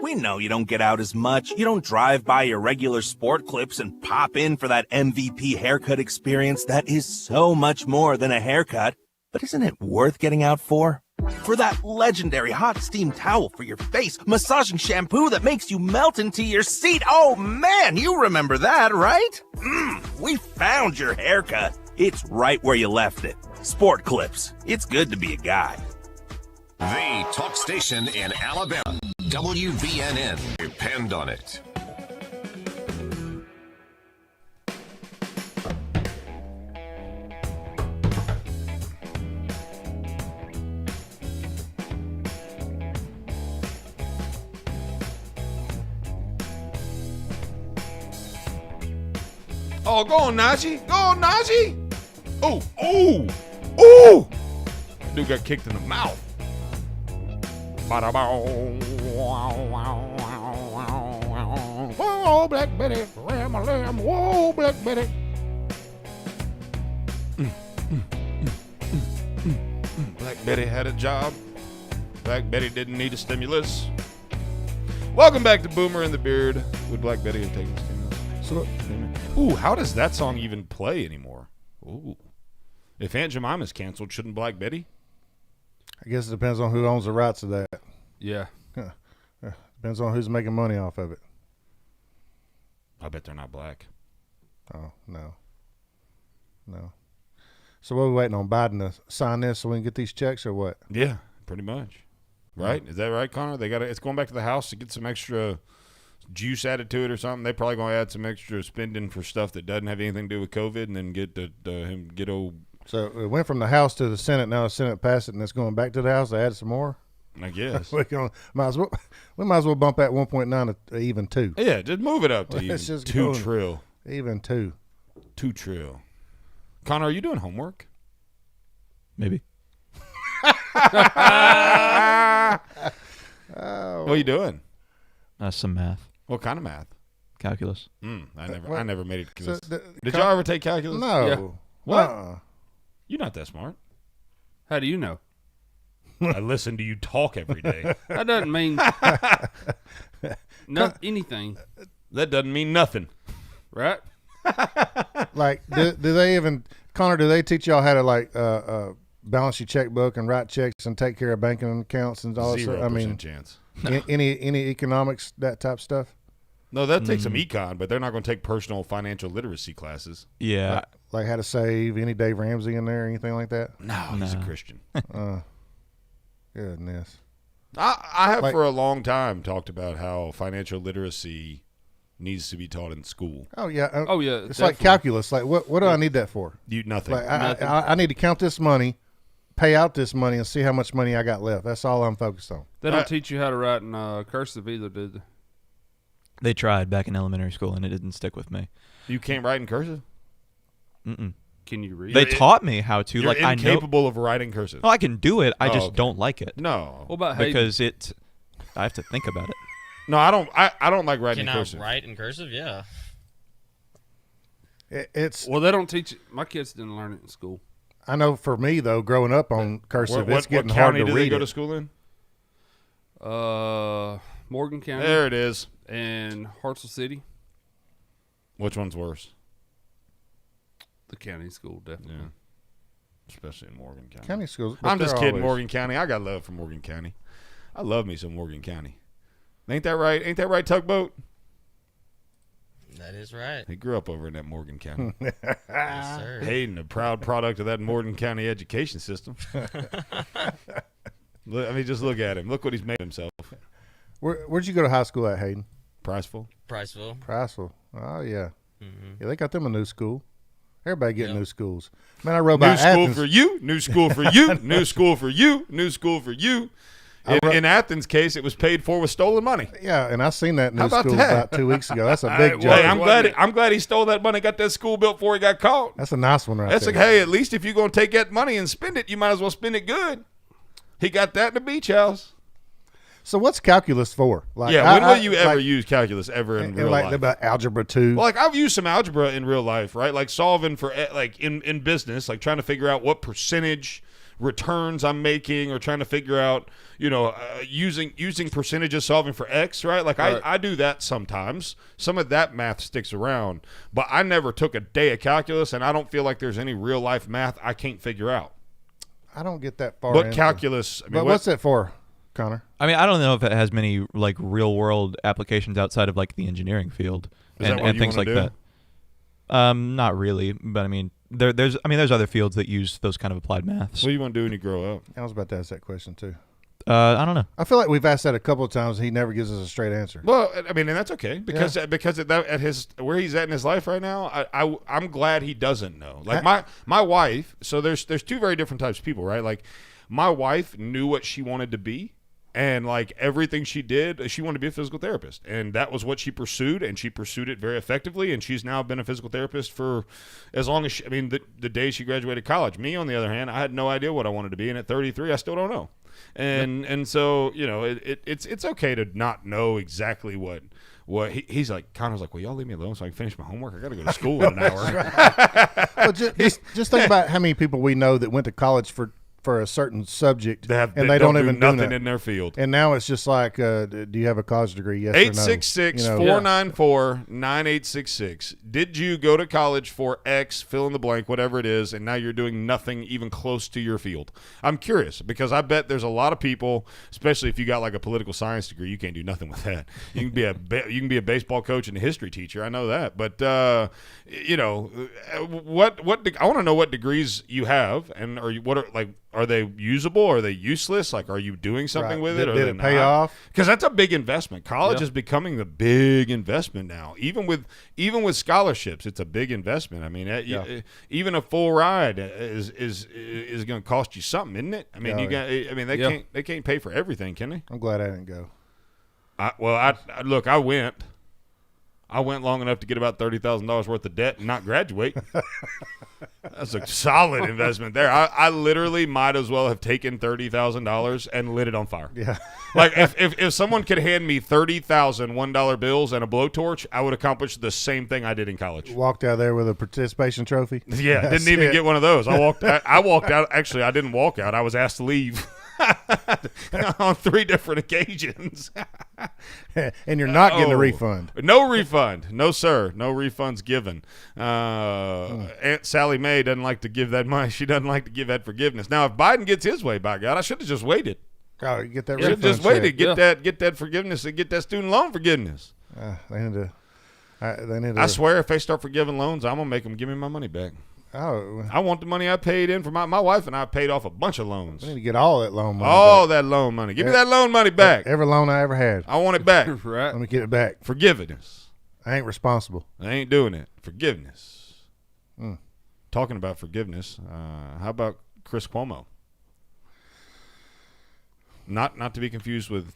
We know you don't get out as much. You don't drive by your regular sport clips and pop in for that MVP haircut experience that is so much more than a haircut. But isn't it worth getting out for? For that legendary hot steam towel for your face, massaging shampoo that makes you melt into your seat. Oh man, you remember that, right? We found your haircut. It's right where you left it. Sport Clips. It's good to be a guy. The talk station in Alabama, WVNN. Depend on it. Oh, go on, Najee. Go on, Najee. Oh, oh, oh. Dude got kicked in the mouth. Whoa, Black Betty. Ram a lamb. Whoa, Black Betty. Black Betty had a job. Black Betty didn't need a stimulus. Welcome back to Boomer and the Beard with Black Betty and taking stimulus. So, ooh, how does that song even play anymore? Ooh. If Aunt Jemima's canceled, shouldn't Black Betty? I guess it depends on who owns the rights to that. Yeah. Depends on who's making money off of it. I bet they're not black. Oh, no. No. So what are we waiting on, Biden to sign this so we can get these checks or what? Yeah, pretty much. Right? Is that right, Connor? It's going back to the House to get some extra juice added to it or something. They're probably going to add some extra spending for stuff that doesn't have anything to do with COVID, and then get old. So it went from the House to the Senate. Now the Senate passed it, and it's going back to the House. They added some more. I guess we might as well bump that 1.9 to even 2. Yeah, just move it up to even 2 trill. Even 2 trill. Connor, are you doing homework? Maybe. What are you doing? Some math. What kind of math? Calculus. I never made it. So Did y'all ever take calculus? No. Yeah. What? You're not that smart. How do you know? I listen to you talk every day. That doesn't mean anything. That doesn't mean nothing. Right? Like, do they even, Connor, do they teach y'all how to, balance your checkbook and write checks and take care of banking accounts and all that stuff? 0% chance. Any economics, that type stuff? No, that takes some econ, but they're not going to take personal financial literacy classes. Yeah. Like how to save, any Dave Ramsey in there, anything like that? No, he's a Christian. Goodness. I have for a long time talked about how financial literacy needs to be taught in school. Oh, yeah. It's definitely. like Like calculus. Like, what do I need that for? Nothing. Like, I need to count this money, pay out this money, and see how much money I got left. That's all I'm focused on. They don't teach you how to write in cursive either, do they? They tried back in elementary school, and it didn't stick with me. You can't write in cursive? Mm-mm. Can you read? They taught me how to. You're I incapable of writing cursive. No, I can do it. I just don't like it. No. What about because I have to think about it. No, I don't. I don't like writing in Can I cursive. write in cursive? Yeah. Well, they don't teach it. My kids didn't learn it in school. I know for me, though, growing up on cursive, What it's getting county hard to do read they go it. to school in? Morgan County. There it is. And Hartselle City. Which one's worse? The county school, definitely. Yeah. Especially in Morgan County. County schools. I'm just kidding, Morgan County. I got love for Morgan County. I love me some Morgan County. Ain't that right? Ain't that right, Tugboat? That is right. He grew up over in that Morgan County. Yes, sir. Hayden, a proud product of that Morgan County education system. Just look at him. Look what he's made himself. Where'd you go to high school at, Hayden? Priceville. Priceville. Oh, yeah. Mm-hmm. Yeah, they got them a new school. Everybody getting new schools. Man, I rode new by school Athens. for you, new school for you, new school for you, new school for you. In Athens' case, it was paid for with stolen money. Yeah, and I seen that new How about school that? about 2 weeks ago. That's a big job. Hey, I'm glad he stole that money, got that school built before he got caught. That's a nice one right That's there. like, hey, at least if you're going to take that money and spend it, you might as well spend it good. He got that in the beach house. So what's calculus for? Like, when will you ever use calculus ever in real life? About algebra 2. Well, like I've used some algebra in real life, right? Like solving for like in business, like trying to figure out what percentage returns I'm making, or trying to figure out, using percentages, solving for X, right? Like Right. I do that sometimes. Some of that math sticks around, but I never took a day of calculus, and I don't feel like there's any real life math I can't figure out. I don't get that far. But calculus. I mean, but what's it for, Connor? I mean, I don't know if it has many like real world applications outside of like the engineering field and things like that. Not really, but I mean, there's other fields that use those kind of applied maths. What do you want to do when you grow up? I was about to ask that question too. I don't know. I feel like we've asked that a couple of times. He never gives us a straight answer. Well, I mean, and that's okay because at his where he's at in his life right now, I'm glad he doesn't know. Like my wife. So there's two very different types of people, right? Like my wife knew what she wanted to be. And like everything she did, she wanted to be a physical therapist, and that was what she pursued, and she pursued it very effectively. And she's now been a physical therapist for as long as the day she graduated college. Me, on the other hand, I had no idea what I wanted to be, and at 33, I still don't know. And so it's okay to not know exactly what he's like. Connor's like, well, y'all leave me alone so I can finish my homework. I got to go to school in an hour. Well, just think about how many people we know that went to college for a certain subject and they don't even do nothing in their field. And now it's just like, do you have a college degree? Yes 866-494-9866. Did you go to college for X, fill in the blank, whatever it is, and now you're doing nothing even close to your field? I'm curious because I bet there's a lot of people, especially if you got like a political science degree, you can't do nothing with that. You can be a baseball coach and a history teacher. I know that, but I want to know what degrees you have, and are they usable? Are they useless? Like, are you doing something with it? Did it pay off? Because that's a big investment. College is becoming the big investment now. Even with scholarships, it's a big investment. I mean, even a full ride is going to cost you something, isn't it? I mean, they can't pay for everything, can they? I'm glad I didn't go. I went long enough to get about $30,000 worth of debt and not graduate. That's a solid investment there. I literally might as well have taken $30,000 and lit it on fire. Yeah. Like if someone could hand me 30,000 $1 bills and a blowtorch, I would accomplish the same thing I did in college. Walked out there with a participation trophy. Yeah, didn't even get one of those. I walked out. Actually, I didn't walk out. I was asked to leave. On 3 different occasions. And you're not getting a refund. No refund. No, sir. No refunds given. Aunt Sally Mae doesn't like to give that money. She doesn't like to give that forgiveness. Now, if Biden gets his way, by God, I should have just waited. Oh, get that refund. Just waited. Get that forgiveness and get that student loan forgiveness. They need to. I swear, if they start forgiving loans, I'm gonna make them give me my money back. Oh, I want the money I paid in for my wife and I paid off a bunch of loans. We need to get all that loan money. That loan money. Give me that loan money back. Every loan I ever had. I want it back. Right. Let me get it back. Forgiveness. I ain't responsible. I ain't doing it. Forgiveness. Talking about forgiveness. How about Chris Cuomo? Not to be confused with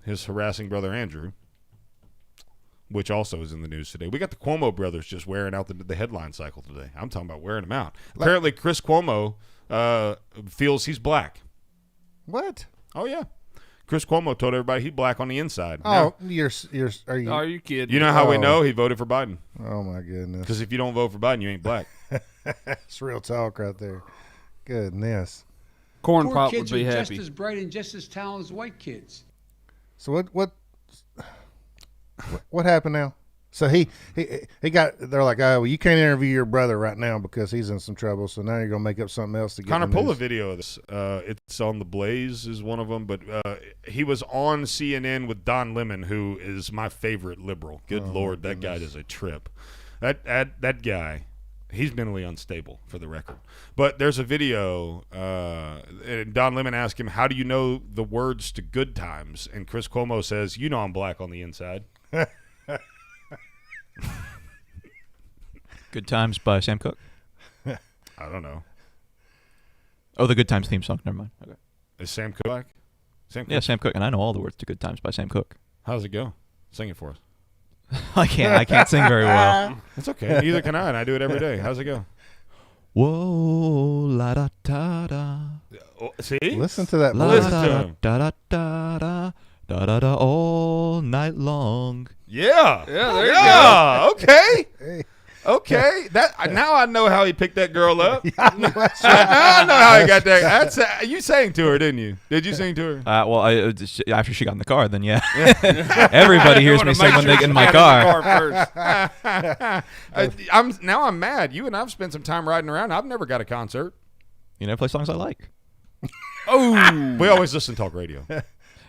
his harassing brother Andrew, which also is in the news today. We got the Cuomo brothers just wearing out the headline cycle today. I'm talking about wearing them out. Apparently, Chris Cuomo feels he's black. What? Oh, yeah. Chris Cuomo told everybody he's black on the inside. Oh, now, are you kidding? You know how we know he voted for Biden? Oh, my goodness. Because if you don't vote for Biden, you ain't black. That's real talk right there. Goodness. Corn Poor Pop kids would be are happy. just as bright and just as talented as white kids. So what happened now? So he got. They're like, oh, well, you can't interview your brother right now because he's in some trouble. So now you're gonna make up something else to get. Connor, pull a video of this. It's on The Blaze is one of them, but he was on CNN with Don Lemon, who is my favorite liberal. Good Lord, that guy is a trip. That guy. He's mentally unstable, for the record. But there's a video, and Don Lemon asked him, how do you know the words to Good Times? And Chris Cuomo says, you know I'm black on the inside. Good Times by Sam Cooke? I don't know. Oh, the Good Times theme song. Never mind. Okay. Is Sam Cooke black? Yeah, Sam Cooke. And I know all the words to Good Times by Sam Cooke. How's it go? Sing it for us. I can't sing very well. That's okay. Neither can I, and I do it every day. How's it go? Whoa, la da da da. See? Listen to that. Listen to him. Da da da da da da da all night long. Yeah. Yeah, there you go. Okay. Hey. Okay, now I know how he picked that girl up. I know how he got that. You sang to her, didn't you? Did you sing to her? Well, after she got in the car, then yeah. Everybody hears me sing when they get in my car. I'm mad. You and I've spent some time riding around. I've never got a concert. You never play songs I like. Oh, we always listen to talk radio.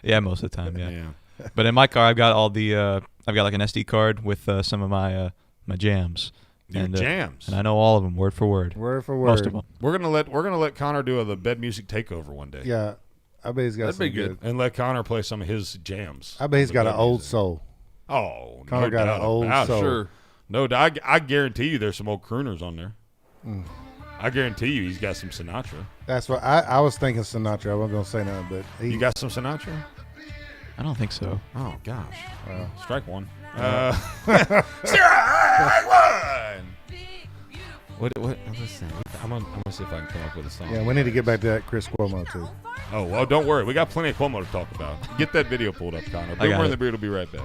Yeah, most of the time. Yeah. But in my car, I've got all the. I've got like an SD card with some of my jams. Your jams. And I know all of them word for word. Word for word. Most of them. We're gonna let Connor do the bed music takeover one day. Yeah, I bet he's got. That'd be good. And let Connor play some of his jams. I bet he's got an old soul. Oh, Connor no got doubt an old about it. soul. Sure. No, I guarantee you there's some old crooners on there. I guarantee you he's got some Sinatra. That's what I was thinking. Sinatra. I wasn't gonna say nothing, but You got some Sinatra? I don't think so. Oh gosh, strike one. Strike one. What? Listen, I'm gonna see if I can come up with a song. yeah, we need to get back to that Chris Cuomo too. Oh well, don't worry, we got plenty of Cuomo to talk about. Get that video pulled up, Connor. I got Boomer and it. the Beard will be right back.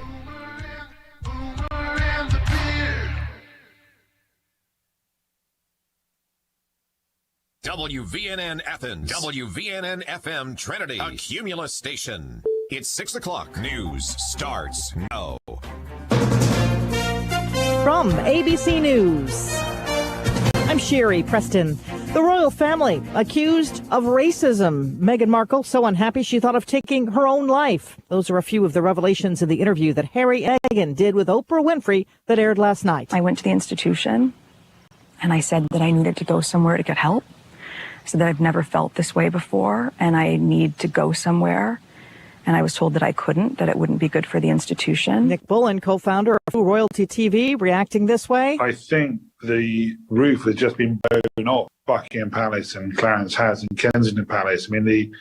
WVNN Athens, WVNN FM Trinity, a Cumulus station. It's 6 o'clock. News starts now. From ABC News, I'm Sherry Preston. The royal family accused of racism. Meghan Markle so unhappy she thought of taking her own life. Those are a few of the revelations in the interview that Harry and Meghan did with Oprah Winfrey that aired last night. I went to the institution and I said that I needed to go somewhere to get help. I said that I've never felt this way before and I need to go somewhere. And I was told that I couldn't, that it wouldn't be good for the institution. Nick Bullen, co-founder of Royalty TV, reacting this way. I think the roof has just been blown off Buckingham Palace and Clarence House and Kensington Palace. I mean,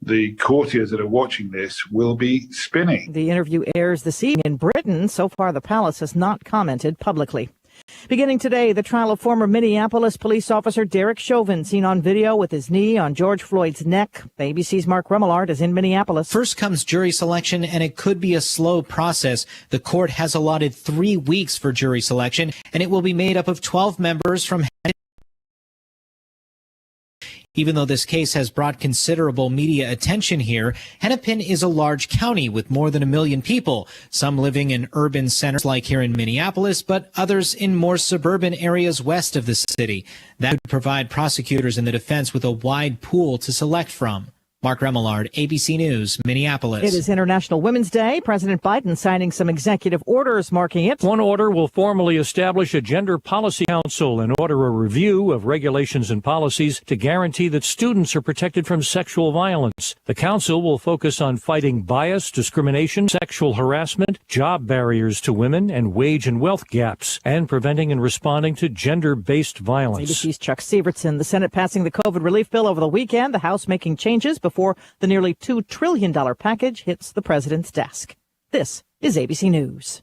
the courtiers that are watching this will be spinning. The interview airs this evening in Britain. So far, the palace has not commented publicly. Beginning today, the trial of former Minneapolis police officer Derek Chauvin, seen on video with his knee on George Floyd's neck. The ABC's Mark Remillard is in Minneapolis. First comes jury selection, and it could be a slow process. The court has allotted 3 weeks for jury selection, and it will be made up of 12 members from. Even though this case has brought considerable media attention here, Hennepin is a large county with more than 1 million people, some living in urban centers like here in Minneapolis, but others in more suburban areas west of the city. That would provide prosecutors and the defense with a wide pool to select from. Mark Remillard, ABC News, Minneapolis. It is International Women's Day. President Biden signing some executive orders marking it. One order will formally establish a Gender Policy Council and order a review of regulations and policies to guarantee that students are protected from sexual violence. The council will focus on fighting bias, discrimination, sexual harassment, job barriers to women, and wage and wealth gaps, and preventing and responding to gender-based violence. ABC's Chuck Sievertson. The Senate passing the COVID relief bill over the weekend. The House making changes before the nearly $2 trillion package hits the president's desk. This is ABC News.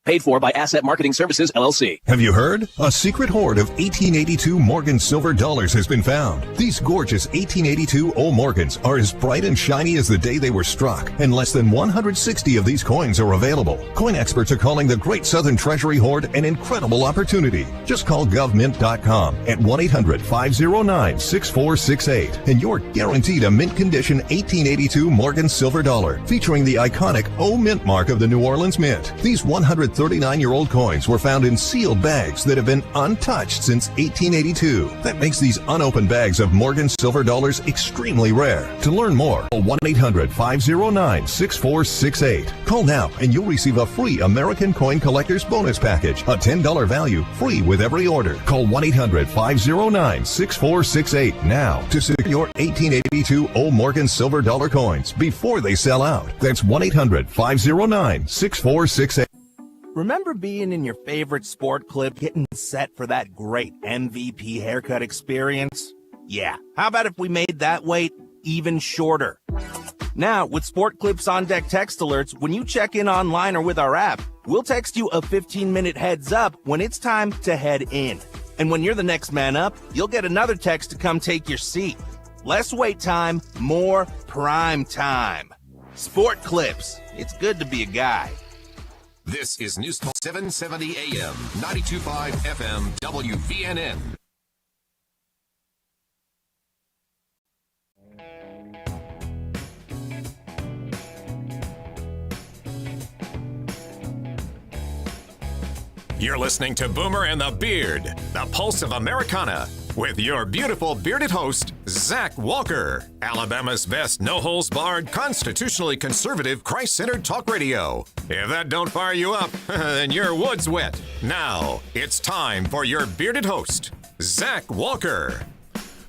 Paid for by Asset Marketing Services, LLC. Have you heard? A secret hoard of 1882 Morgan silver dollars has been found. These gorgeous 1882 old Morgans are as bright and shiny as the day they were struck, and less than 160 of these coins are available. Coin experts are calling the Great Southern Treasury Hoard an incredible opportunity. Just call govmint.com at 1-800-509-6468, and you're guaranteed a mint condition 1882 Morgan silver dollar, featuring the iconic O Mint mark of the New Orleans Mint. These 139-year-old coins were found in sealed bags that have been untouched since 1882. That makes these unopened bags of Morgan silver dollars extremely rare. To learn more, call 1-800-509-6468. Call now and you'll receive a free American Coin Collector's Bonus Package, a $10 value, free with every order. Call 1-800-509-6468 now to secure your 1882 old Morgan silver dollar coins before they sell out. That's 1-800-509-6468. Remember being in your favorite sport clip getting set for that great MVP haircut experience? Yeah, how about if we made that wait even shorter? Now, with Sport Clips On Deck text alerts, when you check in online or with our app, we'll text you a 15-minute heads up when it's time to head in. And when you're the next man up, you'll get another text to come take your seat. Less wait time, more prime time. Sport Clips. It's good to be a guy. This is News Talk 770 AM, 92.5 FM, WVNN. You're listening to Boomer and the Beard, the pulse of Americana, with your beautiful bearded host, Zach Walker, Alabama's best no-holds-barred, constitutionally conservative, Christ-centered talk radio. If that don't fire you up, then your wood's wet. Now, it's time for your bearded host, Zach Walker.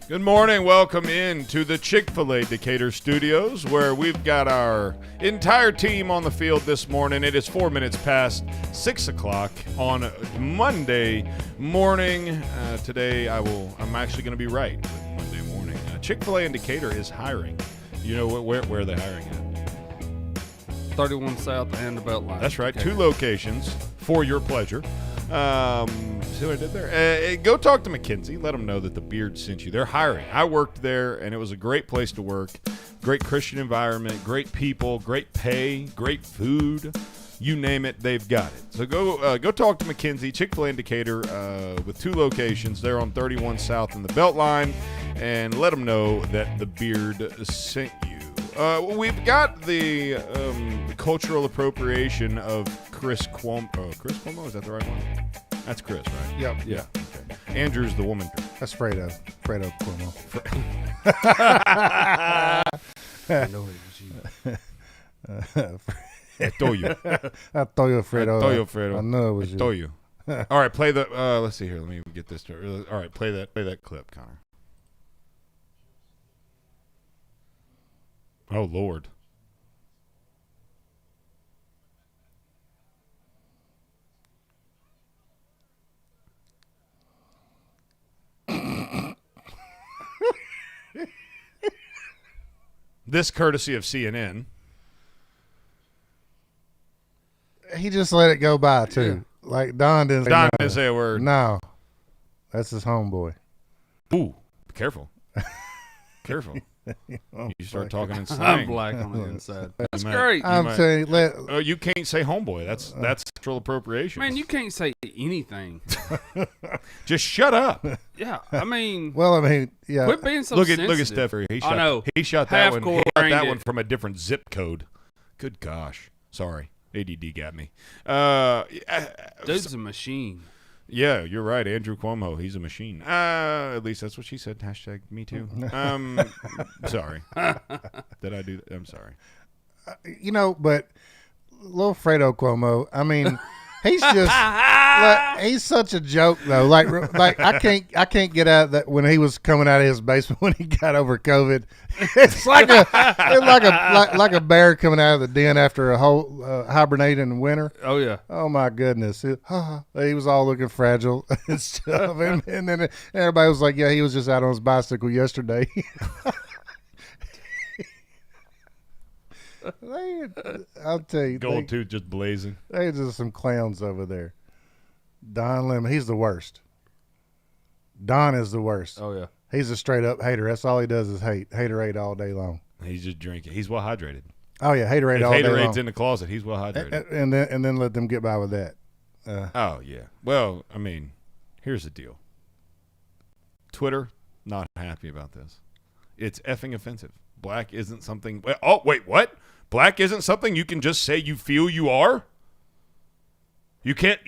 Good morning. Welcome into the Chick-fil-A Decatur studios, where we've got our entire team on the field this morning. It is 4 minutes past 6 o'clock on Monday morning. Today, I'm actually going to be right with Monday morning. Chick-fil-A in Decatur is hiring. You know where are they hiring at? 31 South and the Beltline. That's right. 2 locations for your pleasure. See what I did there? Go talk to McKinsey. Let them know that the Beard sent you. They're hiring. I worked there, and it was a great place to work. Great Christian environment, great people, great pay, great food. You name it, they've got it. So go talk to McKinsey, Chick-fil-A in Decatur, with 2 locations. They're on 31 South in the Beltline, and let them know that the Beard sent you. We've got the cultural appropriation of Chris Cuomo. Oh, Chris Cuomo? Is that the right one? That's Chris, right? Yep. Yeah. Okay. Andrew's the woman. That's Fredo. Fredo Cuomo. I know it was you. I told you. I told you, Fredo. I told you, Fredo. I know it was you. I told you. All right, play the. Let's see here. Let me get this. All right, play that clip, Connor. Oh Lord. This courtesy of CNN. He just let it go by too. Yeah. Like Don didn't. Didn't say a word. No, that's his homeboy. Ooh, be careful. Careful. You start talking in slang. I'm black on the inside. That's great. I'm saying, you can't say homeboy. That's cultural appropriation. Man, you can't say anything. Just shut up. Yeah, I mean. Yeah. Quit being so look sensitive. at Steph. I know. He shot that one. He shot that one from a different zip code. Good gosh. Sorry. ADD got me. Dude's a machine. Yeah, you're right. Andrew Cuomo, he's a machine. At least that's what she said. Hashtag me too. Sorry. Did I do that? I'm sorry. But little Fredo Cuomo, I mean, he's just he's such a joke though. Like I can't get out of that when he was coming out of his basement when he got over COVID. It's like a bear coming out of the den after a whole hibernating in winter. Oh yeah. Oh my goodness. He was all looking fragile and stuff, and then everybody was like, "Yeah, he was just out on his bicycle yesterday." I'll tell you, gold tooth just blazing. They're just some clowns over there. Don Lemon, he's the worst. Don is the worst. Oh yeah. He's a straight up hater. That's all he does is hate. Haterade all day long. He's just drinking. He's well hydrated. Oh yeah, haterade all day long. Haterade's in the closet. He's well hydrated. And then let them get by with that. Oh yeah. Well, I mean, here's the deal. Twitter not happy about this. It's effing offensive. Black isn't something. Oh wait, what? Black isn't something you can just say you feel you are? You can't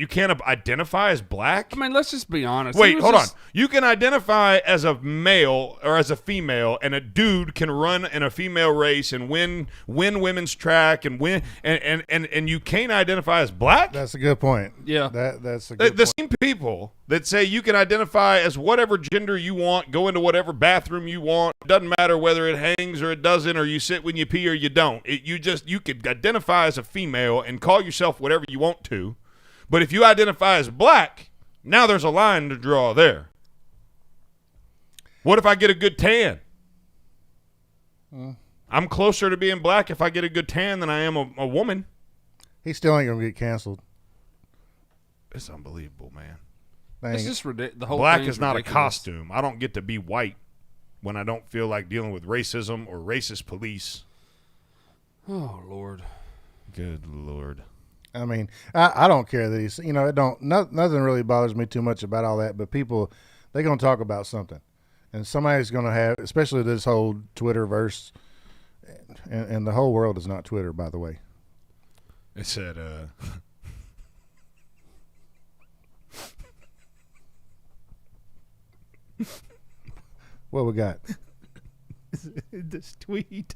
identify as black? I mean, let's just be honest. Wait, hold on. You can identify as a male or as a female, and a dude can run in a female race and win women's track and win and you can't identify as black? That's a good point. Yeah. That's a good point. The same people that say you can identify as whatever gender you want, go into whatever bathroom you want, doesn't matter whether it hangs or it doesn't, or you sit when you pee or you don't. You could identify as a female and call yourself whatever you want to. But if you identify as black, now there's a line to draw there. What if I get a good tan? I'm closer to being black if I get a good tan than I am a woman. He still ain't going to get canceled. It's unbelievable, man. It's just ridiculous. The whole black thing's is not ridiculous. a costume. I don't get to be white when I don't feel like dealing with racism or racist police. Oh, Lord. Good Lord. I mean, I don't care that he's, nothing really bothers me too much about all that, but people, they're going to talk about something. And somebody's going to have, especially this whole Twitterverse, and the whole world is not Twitter, by the way. It said, what we got? this tweet.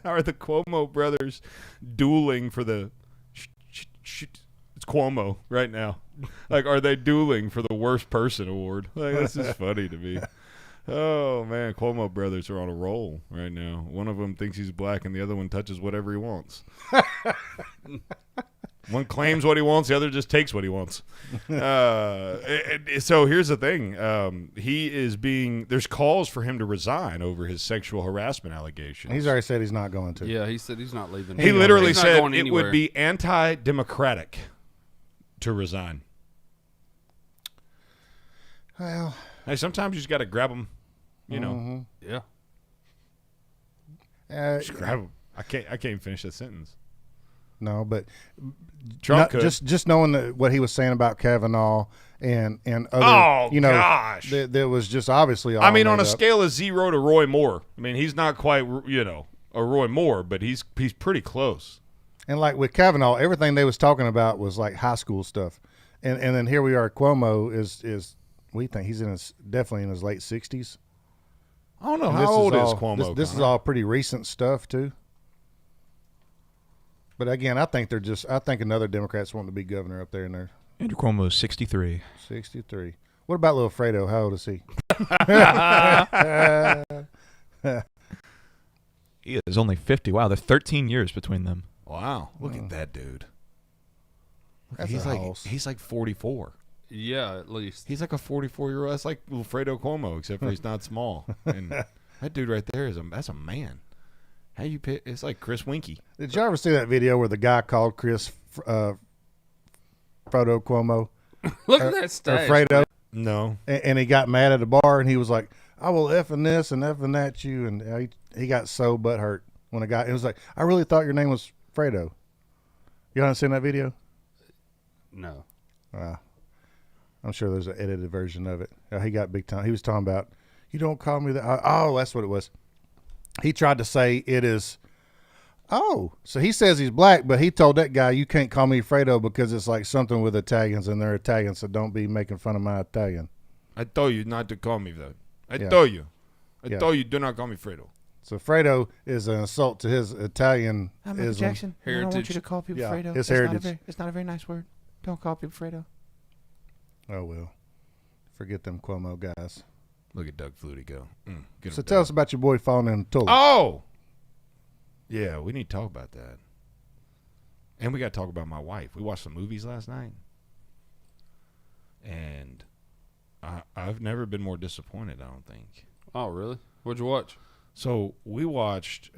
Are the Cuomo brothers dueling for the it's Cuomo right now. Like, are they dueling for the worst person award? Like, this is funny to me. Oh, man, Cuomo brothers are on a roll right now. One of them thinks he's black and the other one touches whatever he wants. One claims what he wants, the other just takes what he wants. So here's the thing. He is there's calls for him to resign over his sexual harassment allegations. He's already said he's not going to. Yeah, he said he's not leaving. He literally said it would be anti-democratic to resign. Well, hey, sometimes you just got to grab them, you know. Yeah. Just grab them. I can't even finish that sentence. No, but Trump could. Just knowing what he was saying about Kavanaugh and other, gosh, that was just obviously all I mean, on a up. scale of 0 to Roy Moore. I mean, he's not quite, a Roy Moore, but he's pretty close. And like with Kavanaugh, everything they was talking about was like high school stuff, and then here we are. Cuomo is we think he's definitely in his late 60s. I don't know, how old is Cuomo? This is all pretty recent stuff too. But again, I think another Democrat's wanting to be governor up there in there. Andrew Cuomo is 63. 63. What about little Fredo? How old is he? He is only 50. Wow, there's 13 years between them. Wow, look at that dude. That's He's like 44. Yeah, at least. He's like a 44-year-old. That's like little Fredo Cuomo, except for he's not small. And that dude right there that's a man. How you pick? It's like Chris Winky. Did you ever see that video where the guy called Chris Frodo Cuomo? Look at that stash. Fredo. No. And he got mad at the bar, and he was like, "I will effing this and effing that you," and he got so butthurt when it was like, "I really thought your name was Fredo." You haven't seen that video? No. I'm sure there's an edited version of it. He got big time. He was talking about, "You don't call me that." Oh, that's what it was. He tried to say it is. Oh, so he says he's black, but he told that guy, "You can't call me Fredo because it's like something with Italians and they're Italian, so don't be making fun of my Italian." I told you not to call me that. I told you. I told you, do not call me Fredo. So Fredo is an insult to his Italian Jackson. Heritage. I don't want you to call people Fredo. His heritage. It's not a very nice word. Don't call people Fredo. Oh, well. Forget them Cuomo guys. Look at Doug Flutie go. So tell us about your boy falling in the toilet. Oh! Yeah, we need to talk about that. And we got to talk about my wife. We watched some movies last night. And I've never been more disappointed, I don't think. Oh, really? What'd you watch? So we watched,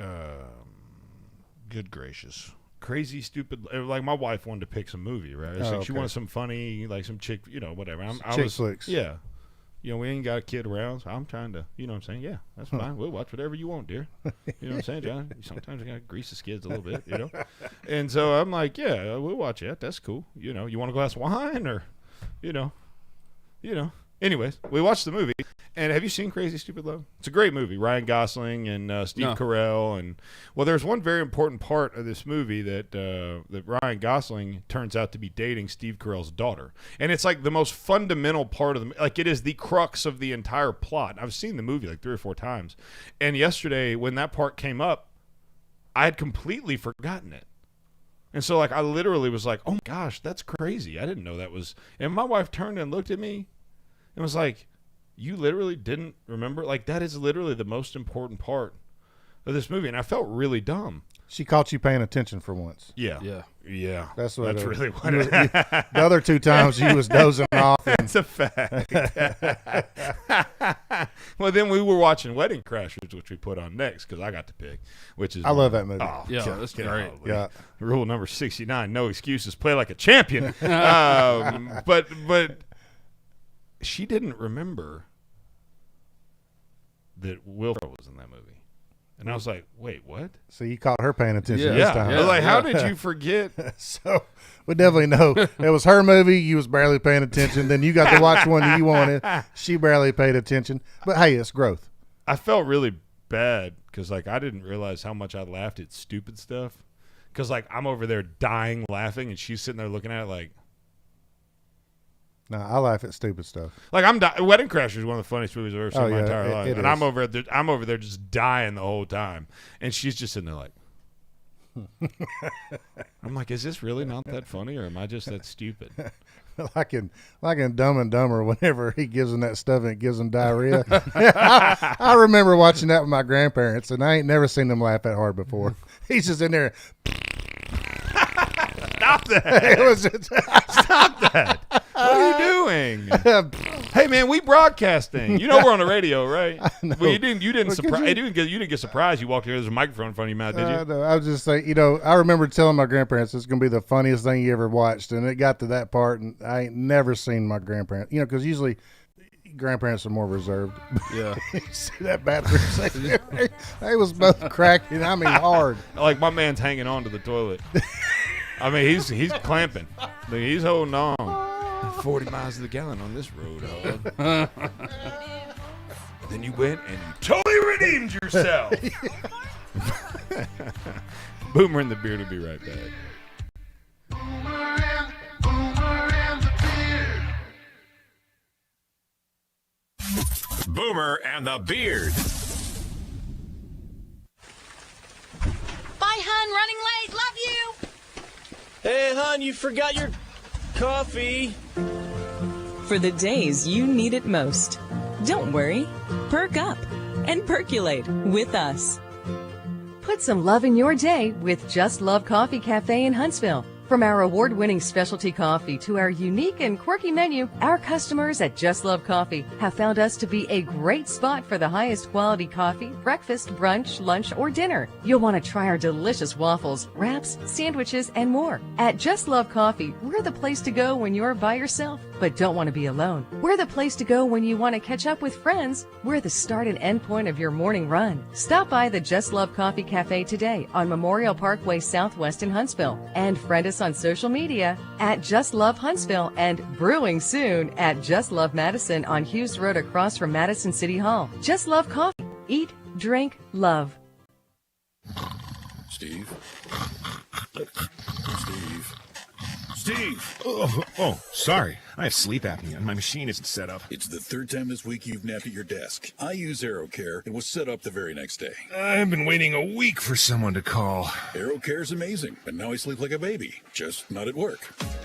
good gracious, Crazy Stupid. Like, my wife wanted to pick some movie, right? She wanted some funny, like some chick, whatever. Chick flicks. Yeah. We ain't got a kid around, so I'm trying to, you know what I'm saying? Yeah, that's fine. We'll watch whatever you want, dear. You know what I'm saying, John? Sometimes you got to grease the skids a little bit, And so I'm like, yeah, we'll watch it. That's cool. You want a glass of wine or, Anyways, we watched the movie. And have you seen Crazy Stupid Love? It's a great movie. Ryan Gosling and Steve Carell. And, well, there's one very important part of this movie that Ryan Gosling turns out to be dating Steve Carell's daughter. And it's like the most fundamental part of the – like it is the crux of the entire plot. I've seen the movie like 3 or 4 times. And yesterday when that part came up, I had completely forgotten it. And so, like, I literally was like, oh, my gosh, that's crazy. I didn't know that was – and my wife turned and looked at me and was like, you literally didn't remember? Like, that is literally the most important part of this movie. And I felt really dumb. She caught you paying attention for once. Yeah. That's really what it is. The other 2 times she was dozing off. That's a fact. Well, then we were watching Wedding Crashers, which we put on next because I got to pick, which is. I love that movie. Oh, yeah, that's great. Yeah. Rule number 69, no excuses, play like a champion. But she didn't remember that Will Ferrell was in that movie. And I was like, wait, what? So you caught her paying attention this time. I was like, how did you forget? So we definitely know it was her movie. You was barely paying attention. Then you got to watch one that you wanted. She barely paid attention. But, hey, it's growth. I felt really bad because, like, I didn't realize how much I laughed at stupid stuff. Because, like, I'm over there dying laughing, and she's sitting there looking at it like, No, I laugh at stupid stuff. Like Wedding Crashers is one of the funniest movies I've ever seen in my entire life, and I'm over there just dying the whole time, and she's just sitting there like. I'm like, is this really not that funny, or am I just that stupid? like in Dumb and Dumber, whenever he gives him that stuff and it gives him diarrhea. I remember watching that with my grandparents, and I ain't never seen them laugh that hard before. He's just in there. Stop that! It was just, stop that! What are you doing? Hey man, we broadcasting. You know we're on the radio, right? Well, you didn't get surprised. You walked in, there's a microphone in front of your mouth, did you? No, I was just saying, I remember telling my grandparents it's gonna be the funniest thing you ever watched, and it got to that part, and I ain't never seen my grandparents. Because usually grandparents are more reserved. Yeah. You see that bathroom section? They was both cracking. I mean, hard. Like my man's hanging on to the toilet. I mean, he's clamping. He's holding on. 40 miles to the gallon on this road, hog. Then you went and you totally redeemed yourself. Boomer and the Beard will be right back. Boomer and the Beard. Bye, hon. Running late. Love you. Hey, hon, you forgot your coffee. For the days you need it most. Don't worry. Perk up and percolate with us. Put some love in your day with Just Love Coffee Cafe in Huntsville. From our award-winning specialty coffee to our unique and quirky menu, our customers at Just Love Coffee have found us to be a great spot for the highest quality coffee, breakfast, brunch, lunch, or dinner. You'll want to try our delicious waffles, wraps, sandwiches, and more. At Just Love Coffee, we're the place to go when you're by yourself but don't want to be alone. We're the place to go when you want to catch up with friends. We're the start and end point of your morning run. Stop by the Just Love Coffee Cafe today on Memorial Parkway Southwest in Huntsville, and friend us on social media at Just Love Huntsville and brewing soon at Just Love Madison on Hughes Road across from Madison City Hall. Just Love Coffee. Eat, drink, love. Steve? Steve! Oh, sorry. I have sleep apnea and my machine isn't set up. It's the third time this week you've napped at your desk. I use AeroCare. It was set up the very next day. I've been waiting a week for someone to call. AeroCare is amazing, and now I sleep like a baby, just not at work.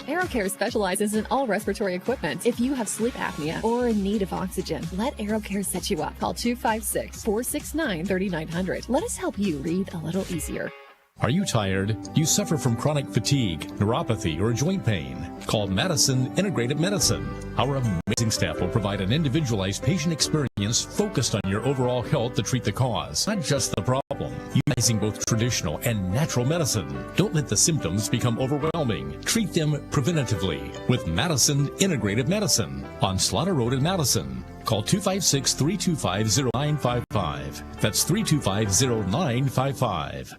AeroCare specializes in all respiratory equipment. If you have sleep apnea or in need of oxygen, let AeroCare set you up. Call 256-469-3900. Let us help you breathe a little easier. Are you tired? Do you suffer from chronic fatigue, neuropathy, or joint pain? Call Madison Integrated Medicine. Our amazing staff will provide an individualized patient experience focused on your overall health to treat the cause, not just the problem. Utilizing both traditional and natural medicine. Don't let the symptoms become overwhelming. Treat them preventatively with Madison Integrated Medicine on Slaughter Road in Madison. Call 256-325-0955. That's 325-0955.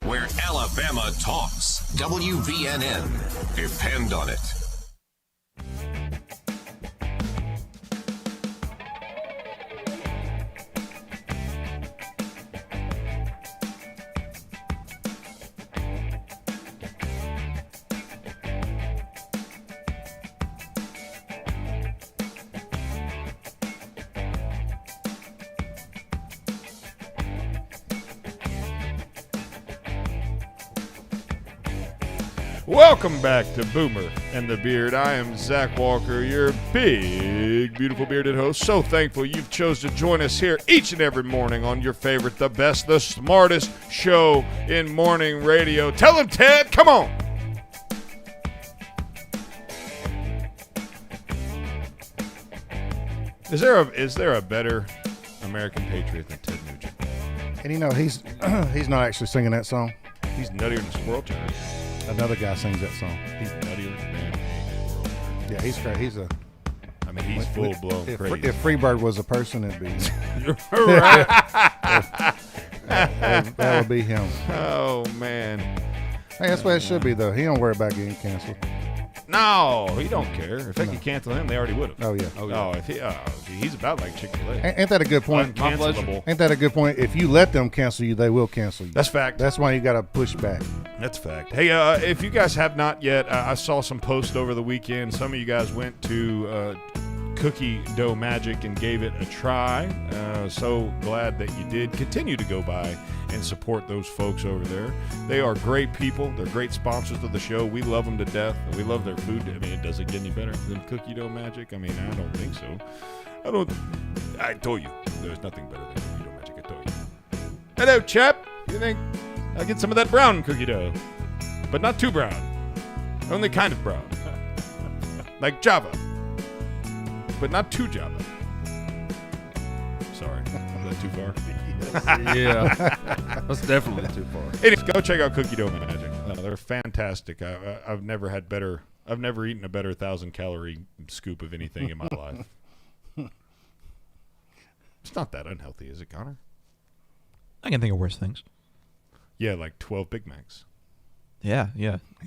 Where Alabama talks. WVNN. Depend on it. Welcome back to Boomer and the Beard. I am Zach Walker, your big, beautiful bearded host. So thankful you've chose to join us here each and every morning on your favorite, the best, the smartest show in morning radio. Tell him, Ted, come on. Is there a better American patriot than Ted Nugent? And he's not actually singing that song. He's nuttier than a squirrel turd. Another guy sings that song. He's nuttier than a squirrel turd. Yeah, he's crazy. He's full blown crazy. If Freebird was a person, it'd be right. that would be him. Oh man. Hey, that's what it should be though. He don't worry about getting canceled. No, he don't care. If they could cancel him, they already would have. Oh, yeah. Oh, if he's about like Chick-fil-A. Ain't that a good point? Uncancelable. Ain't that a good point? If you let them cancel you, they will cancel you. That's fact. That's why you got to push back. That's fact. Hey, if you guys have not yet, I saw some posts over the weekend. Some of you guys went to Cookie Dough Magic and gave it a try. So glad that you did. Continue to go by and support those folks over there. They are great people. They're great sponsors of the show. We love them to death. We love their food. I mean, does it get any better than Cookie Dough Magic? I mean, I don't think so. I told you. There's nothing better than Cookie Dough Magic. I told you. Hello, chap. You think I'll get some of that brown cookie dough? But not too brown. Only kind of brown. Like Java. But not too Java. Sorry. Is that too far? Yeah. That's definitely too far. Anyways, go check out Cookie Dough Magic. They're fantastic. I've never eaten a better 1,000-calorie scoop of anything in my life. It's not that unhealthy, is it, Connor? I can think of worse things. Yeah, like 12 Big Macs. Yeah.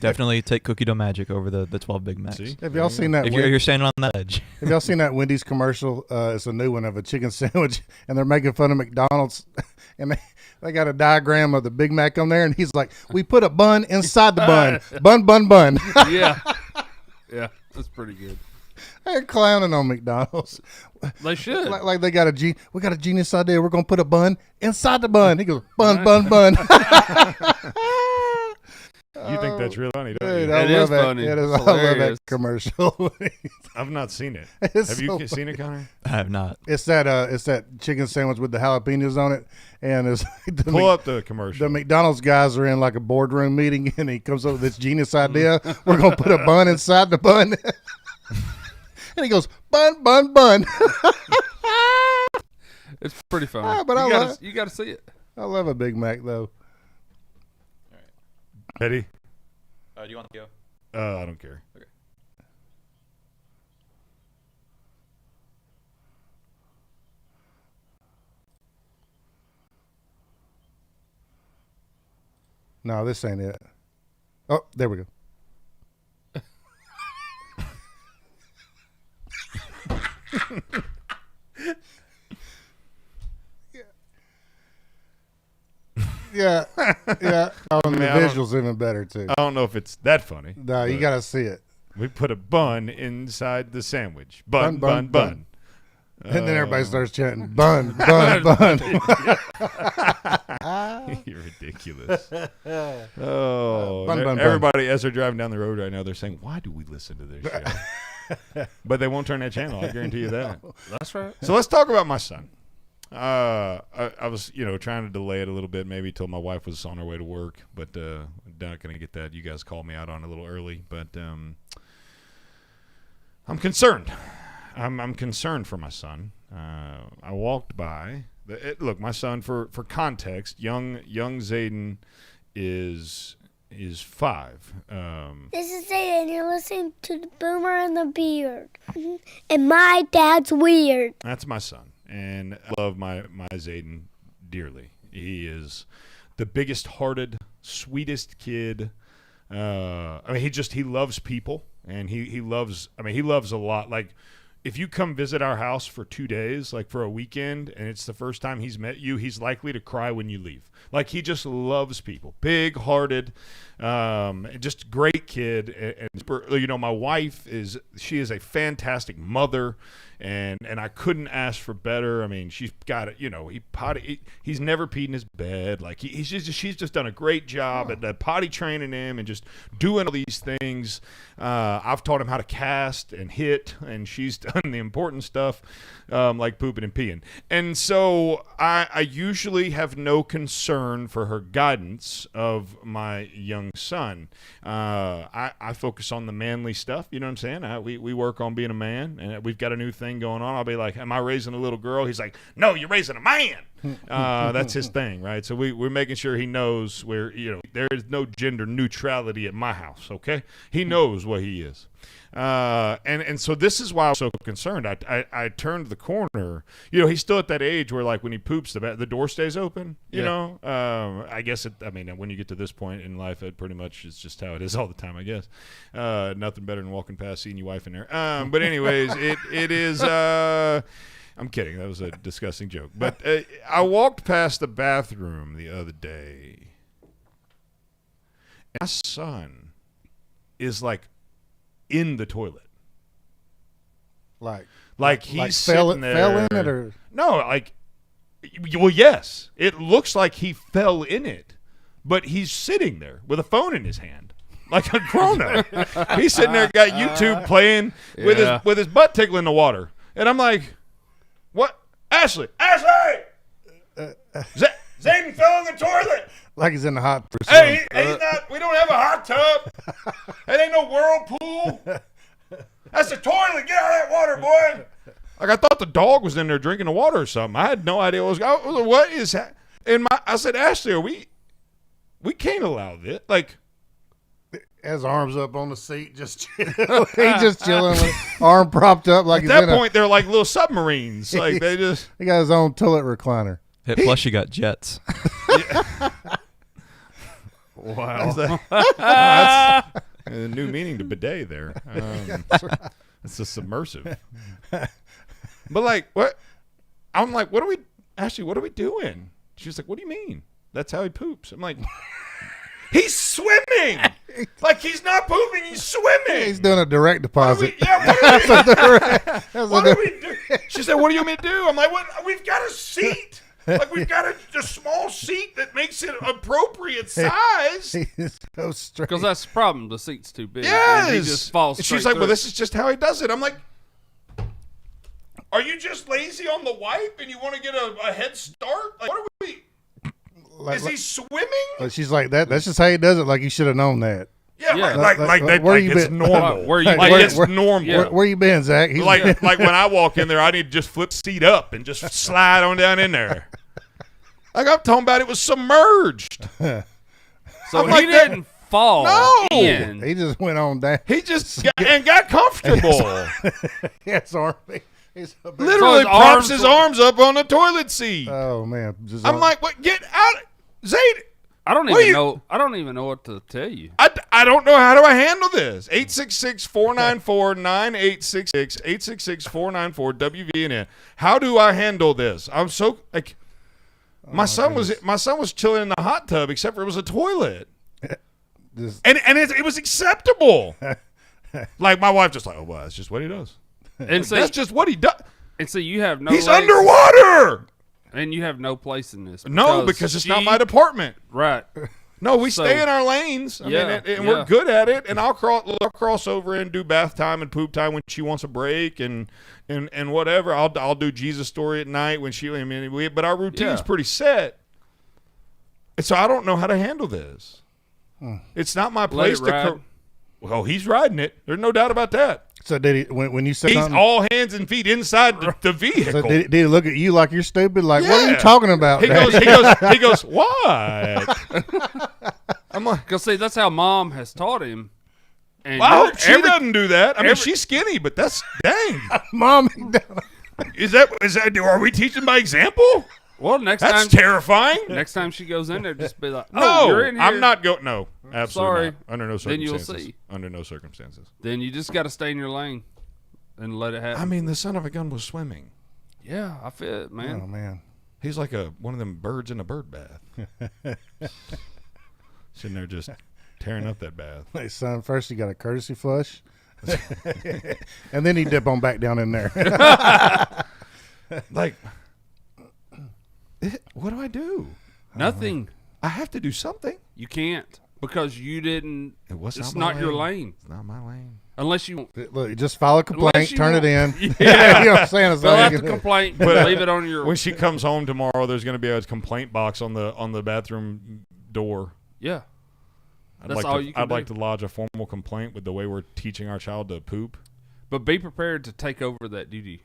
Definitely take Cookie Dough Magic over the 12 Big Macs. See? Have y'all seen that? If you're standing on that edge. Have y'all seen that Wendy's commercial? It's a new one of a chicken sandwich, and they're making fun of McDonald's, and they got a diagram of the Big Mac on there, and he's like, "We put a bun inside the bun, bun." Yeah, that's pretty good. They're clowning on McDonald's. They should. Like they got we got a genius idea. We're gonna put a bun inside the bun. He goes, bun. You think that's really funny, don't Dude, you? I love funny. I love that commercial. I've not seen it. It's Have you so seen it, Connor? I have not. It's that chicken sandwich with the jalapenos on it, and it's Pull up the commercial. The McDonald's guys are in like a boardroom meeting, and he comes up with this genius idea. We're gonna put a bun inside the bun, and he goes bun. It's pretty funny. But you got to see it. I love a Big Mac though. Eddie? Do you want to go? I don't care. Okay. No, this ain't it. Oh, there we go. Yeah. Oh, and the visual's even better too. I don't know if it's that funny. No, you gotta see it. We put a bun inside the sandwich. Bun. And then everybody starts chanting, bun. You're ridiculous. Bun. Everybody, as they're driving down the road right now, they're saying, why do we listen to this show? But they won't turn that channel, I guarantee you that. That's right. So let's talk about my son. I was, trying to delay it a little bit, maybe till my wife was on her way to work, but not going to get that. You guys called me out on it a little early, but I'm concerned. I'm concerned for my son. I walked by. Look, my son, for context, young Zayden is 5. This is Zayden. You're listening to the Boomer and the Beard. And my dad's weird. That's my son. And I love my Zayden dearly. He is the biggest-hearted, sweetest kid. He loves people, and he loves a lot. Like, if you come visit our house for 2 days, like for a weekend, and it's the first time he's met you, he's likely to cry when you leave. Like, he just loves people. Big-hearted, just great kid. And my wife is a fantastic mother. And I couldn't ask for better. I mean, she's got it. He's never peed in his bed. Like she's just done a great job at potty training him and just doing all these things. I've taught him how to cast and hit, and she's done the important stuff, like pooping and peeing. And so I usually have no concern for her guidance of my young son. I focus on the manly stuff. You know what I'm saying? We work on being a man, and we've got a new thing going on. I'll be like, am I raising a little girl? He's like, no, you're raising a man. That's his thing, right? So we're making sure he knows where, there is no gender neutrality at my house, okay? He knows what he is. And so this is why I was so concerned. I turned the corner. He's still at that age where, like, when he poops, the door stays open, you know? I guess when you get to this point in life, it pretty much is just how it is all the time, I guess. Nothing better than walking past, seeing your wife in there. But anyways, it is, I'm kidding. That was a disgusting joke. But I walked past the bathroom the other day. And my son is, like, in the toilet. Like he's sitting there. Fell in it, or no? Well, yes. It looks like he fell in it, but he's sitting there with a phone in his hand, like a grown-up. He's sitting there, got YouTube playing with his butt tickling the water, and I'm like, "What, Ashley? Zayden fell in the toilet." Like he's in the hot tub. Hey, he's not. We don't have a hot tub. It ain't no whirlpool. That's the toilet. Get out of that water, boy. Like, I thought the dog was in there drinking the water or something. I had no idea what was going. What is that? And I said, Ashley, we can't allow this. Like, his arms up on the seat, just he's just chilling with arm propped up like. At that point, they're like little submarines. Like they got his own toilet recliner. Plus, you got jets. Wow. That's a new meaning to bidet there. It's a submersive. But, like, what? I'm like, Ashley, what are we doing? She's like, what do you mean? That's how he poops. I'm like, he's swimming. Like, he's not pooping, he's swimming. He's doing a direct deposit. What do we do? She said, what do you want me to do? I'm like, what? We've got a seat. Like, we've got a small seat that makes it appropriate size. So straight. Because that's the problem. The seat's too big. Yes. And he just falls straight She's like, well, through. this is just how he does it. I'm like, are you just lazy on the wipe and you want to get a head start? Like, what are we? Is he swimming? She's like, that's just how he does it. Like, you should have known that. Yeah, like that. Where Like you it's been? normal. Where you like been? it's normal. Yeah. Where you been, Zach? Like when I walk in there, I need to just flip the seat up and just slide on down in there. Like, I'm talking about, it was submerged. So he didn't fall. No. In. He just went on down. He just got comfortable. Yes, army. Literally props his arms up on the toilet seat. Oh man! I'm like, what? Get out, Zayd. I don't even know. I don't even know what to tell you. I don't know, how do I handle this? 866-494-9866, 866-494-WVNN. How do I handle this? I'm so like, my son was chilling in the hot tub, except for it was a toilet, and it was acceptable. Like, my wife just like, oh well, that's just what he does. And so that's just what he does. And so you have no. He's underwater. And you have no place in this. No, because it's not my department. Right. No, we stay in our lanes. I mean, and we're good at it. And I'll cross over and do bath time and poop time when she wants a break and whatever. I'll do Jesus story at night when she. But our routine's pretty set. And so I don't know how to handle this. It's not my place to. Well, he's riding it. There's no doubt about that. So did he when you said he's all hands and feet inside the vehicle? So did he look at you like you're stupid? Like, what are you talking about? He goes, what? I'm like, because see, that's how Mom has taught him. And I hope she doesn't do that. I mean, she's skinny, but that's dang. Mom, is that? Are we teaching by example? Well, that's terrifying. Next time she goes in there, just be like, "No, you're in here." I'm not going. No, absolutely Sorry. not. Under no circumstances. Then you'll see. Under no circumstances. Then you just got to stay in your lane and let it happen. I mean, the son of a gun was swimming. Yeah, I feel it, man. Oh man, he's like one of them birds in a bird bath, sitting there just tearing up that bath. Hey, son, first you got a courtesy flush, and then he dip on back down in there. Like. What do I do? Nothing. I have to do something. You can't because you didn't. It's not not your lane. It's not my lane. Unless you look, just file a complaint, turn it in. Yeah, you know what I'm saying? Fill out the complaint, but leave it on your. When she comes home tomorrow, there's going to be a complaint box on the bathroom door. Yeah, I'd like to lodge a formal complaint with the way we're teaching our child to poop. But be prepared to take over that duty.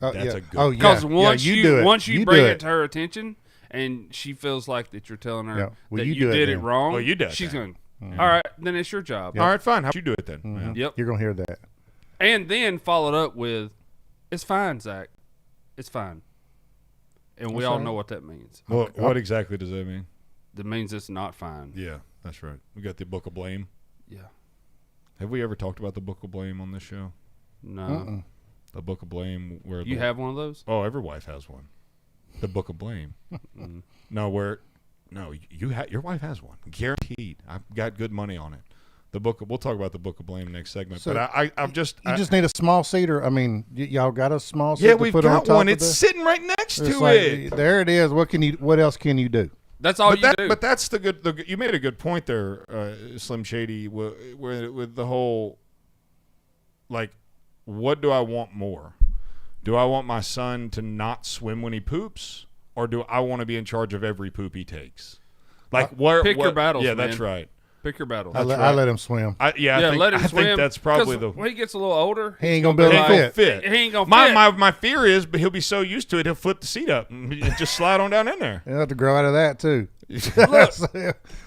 That's a good. Oh, yeah. Because once you do it. once you You bring do it it. to her attention, and she feels like that you're telling her Yeah. Well, that you you do it did it then. wrong, Well, you do it she's then. going, all right, then it's your job. All right, fine. How'd you do it then? Mhm. Yep. You're gonna hear that. And then followed up with, it's fine, Zach. It's fine. And we That's all right. know what that means. Well, what exactly does that mean? That means it's not fine. Yeah, that's right. We got the Book of Blame. Yeah. Have we ever talked about the Book of Blame on this show? No. The Book of Blame, where You have one of those? Oh, every wife has one. The Book of Blame. No, your wife has one, guaranteed. I've got good money on it. We'll talk about the Book of Blame next segment. So but I'm just You just need a small cedar. I mean, y'all got a small seat yeah, to we've put on got top one. of It's the- sitting right next It's to like, it. There it is. What else can you do? That's all you do. But that's the good. You made a good point there, Slim Shady, with the whole, like, what do I want more? Do I want my son to not swim when he poops, or do I want to be in charge of every poop he takes? Like, Pick your battles, Yeah, man. that's right. Pick your battles. I let him swim. I let him I swim. think that's probably 'Cause the. when he gets a little older, He ain't gonna be able to fit. He ain't gonna fit. My fear is, but he'll be so used to it, he'll flip the seat up and just slide on down in there. You'll have to grow out of that too.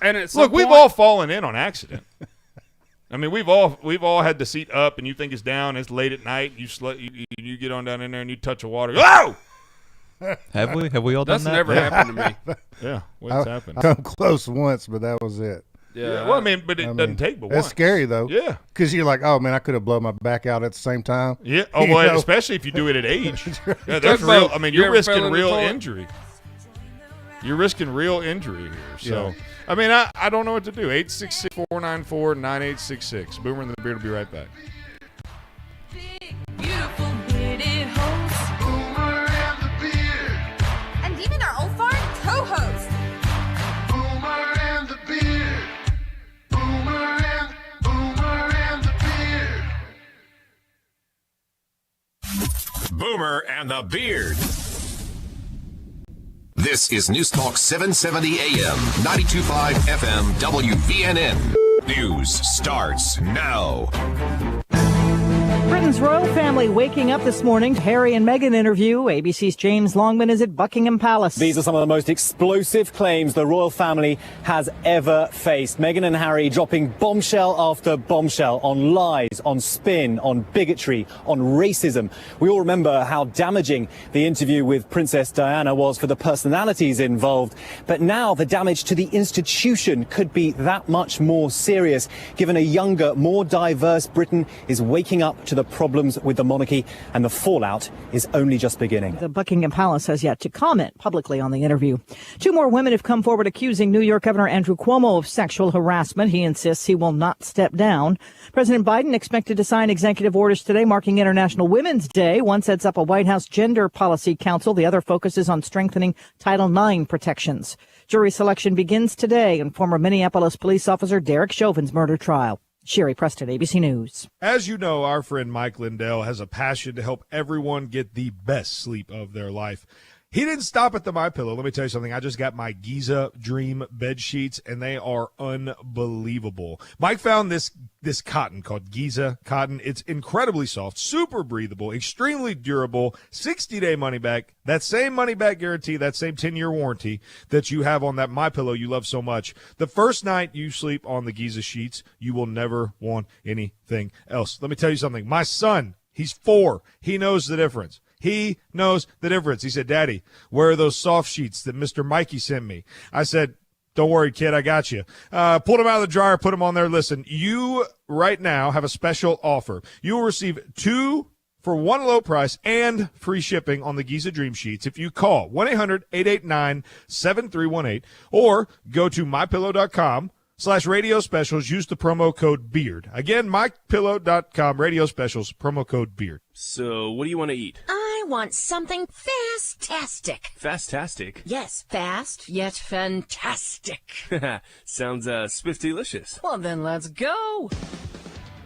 And at Look, we've all fallen in on accident. I mean, we've all had the seat up, and you think it's down. It's late at night. You get on down in there and you touch the water. Oh! Have we all done That's that? never happened to me. Yeah, what's happened? I come close once, but that was it. Yeah. Well, I mean, but it doesn't take but It's once. scary though. Yeah. Because you're like, oh man, I could have blown my back out at the same time. Yeah. Oh, You well, know? especially if you do it at age. Yeah, that's Talk about- real. I mean, you you're ever fell risking in the real toilet? injury. You're risking real injury here. So, Yeah. I mean, I don't know what to do. 866-494-9866. Boomer and the Beard will be right back. Beautiful bearded host. Boomer and the Beard. And even our old fart co-host. Boomer and the Beard. Boomer and the Beard. Boomer and the Beard. This is News Talk 770 AM, 92.5 FM, WVNN. News starts now. Britain's royal family waking up this morning. Harry and Meghan interview. ABC's James Longman is at Buckingham Palace. These are some of the most explosive claims the royal family has ever faced. Meghan and Harry dropping bombshell after bombshell on lies, on spin, on bigotry, on racism. We all remember how damaging the interview with Princess Diana was for the personalities involved. But now the damage to the institution could be that much more serious, given a younger, more diverse Britain is waking up to the problems with the monarchy, and the fallout is only just beginning. The Buckingham Palace has yet to comment publicly on the interview. Two more women have come forward accusing New York Governor Andrew Cuomo of sexual harassment. He insists he will not step down. President Biden expected to sign executive orders today marking International Women's Day. One sets up a White House Gender Policy Council. The other focuses on strengthening Title IX protections. Jury selection begins today in former Minneapolis police officer Derek Chauvin's murder trial. Sherry Preston, ABC News. As you know, our friend Mike Lindell has a passion to help everyone get the best sleep of their life. He didn't stop at the MyPillow. Let me tell you something. I just got my Giza Dream bed sheets, and they are unbelievable. Mike found this cotton called Giza cotton. It's incredibly soft, super breathable, extremely durable, 60-day money back. That same money back guarantee, that same 10-year warranty that you have on that MyPillow you love so much. The first night you sleep on the Giza sheets, you will never want anything else. Let me tell you something. My son, he's 4. He knows the difference. He knows the difference. He said, Daddy, where are those soft sheets that Mr. Mikey sent me? I said, don't worry, kid, I got you. Pulled them out of the dryer, put them on there. Listen, you right now have a special offer. You will receive 2 for 1 low price and free shipping on the Giza Dream Sheets if you call 1-800-889-7318 or go to mypillow.com/radio specials. Use the promo code BEARD. Again, mypillow.com, radio specials, promo code BEARD. So, what do you want to eat? I want something fast-tastic. Fast-tastic? Yes, fast yet fantastic. Sounds, spiff-delicious. Well, then let's go.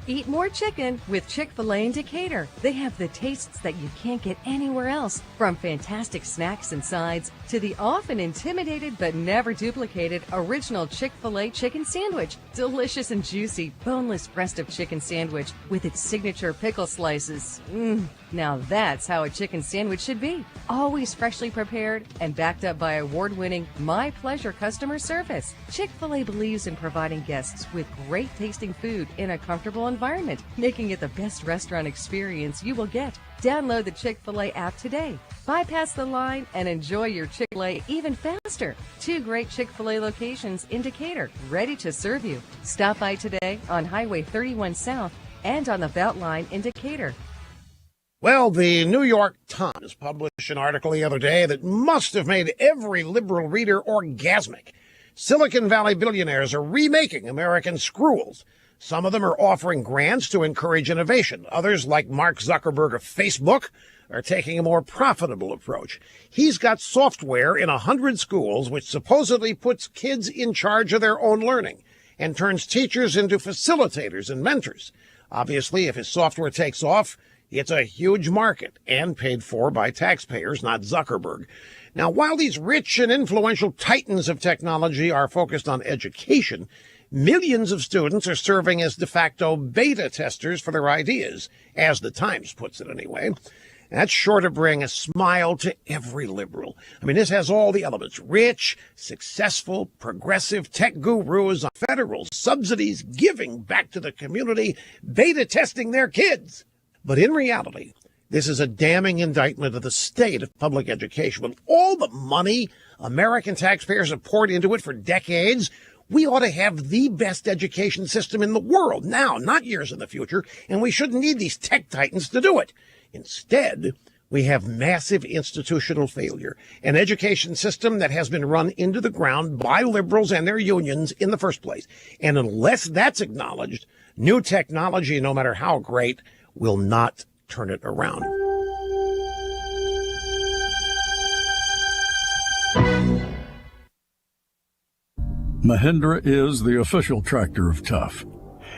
Eat more chicken with Chick-fil-A in Decatur. They have the tastes that you can't get anywhere else, from fantastic snacks and sides to the often intimidated but never duplicated original Chick-fil-A chicken sandwich. Delicious and juicy, boneless breast of chicken sandwich with its signature pickle slices. Now that's how a chicken sandwich should be. Always freshly prepared and backed up by award-winning My Pleasure customer service. Chick-fil-A believes in providing guests with great tasting food in a comfortable environment, making it the best restaurant experience you will get. Download the Chick-fil-A app today. Bypass the line and enjoy your Chick-fil-A even faster. 2 great Chick-fil-A locations in Decatur, ready to serve you. Stop by today on Highway 31 South and on the Beltline in Decatur. Well, the New York Times published an article the other day that must have made every liberal reader orgasmic. Silicon Valley billionaires are remaking American scrolls. Some of them are offering grants to encourage innovation. Others, like Mark Zuckerberg of Facebook, are taking a more profitable approach. He's got software in 100 schools which supposedly puts kids in charge of their own learning and turns teachers into facilitators and mentors. Obviously, if his software takes off, it's a huge market and paid for by taxpayers, not Zuckerberg. Now, while these rich and influential titans of technology are focused on education, millions of students are serving as de facto beta testers for their ideas, as the Times puts it anyway. That's sure to bring a smile to every liberal. I mean, this has all the elements: rich, successful, progressive tech gurus on federal subsidies, giving back to the community, beta testing their kids. But in reality, this is a damning indictment of the state of public education. With all the money American taxpayers have poured into it for decades, we ought to have the best education system in the world now, not years in the future, and we shouldn't need these tech titans to do it. Instead, we have massive institutional failure, an education system that has been run into the ground by liberals and their unions in the first place. And unless that's acknowledged, new technology, no matter how great, will not turn it around. Mahindra is the official tractor of Tough.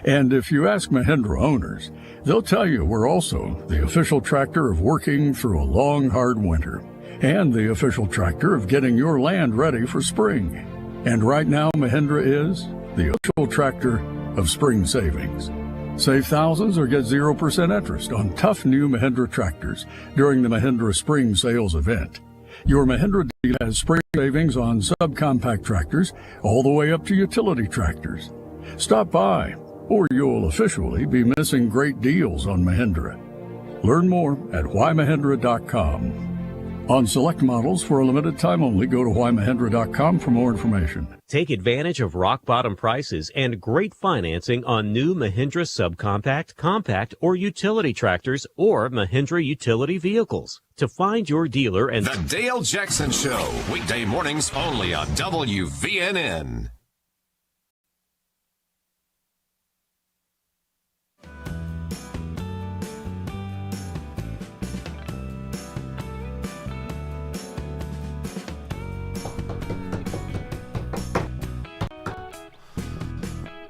And if you ask Mahindra owners, they'll tell you we're also the official tractor of working through a long, hard winter, and the official tractor of getting your land ready for spring. And right now, Mahindra is the official tractor of spring savings. Save thousands or get 0% interest on tough new Mahindra tractors during the Mahindra Spring Sales event. Your Mahindra dealer has spring savings on subcompact tractors all the way up to utility tractors. Stop by, or you'll officially be missing great deals on Mahindra. Learn more at whymahindra.com. On select models for a limited time only, go to whymahindra.com for more information. Take advantage of rock-bottom prices and great financing on new Mahindra subcompact, compact, or utility tractors or Mahindra utility vehicles. To find your dealer and... The Dale Jackson Show, weekday mornings only on WVNN.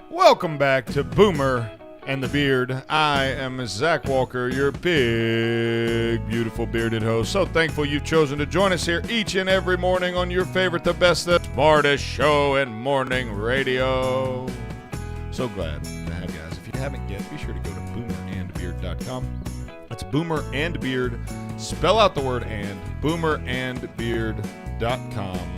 Welcome back to Boomer and the Beard. I am Zach Walker, your big, beautiful bearded host. So thankful you've chosen to join us here each and every morning on your favorite, the best, the smartest show in morning radio. So glad to have you guys. If you haven't yet, be sure to go to boomerandbeard.com. That's Boomer and Beard. Spell out the word and. Boomerandbeard.com.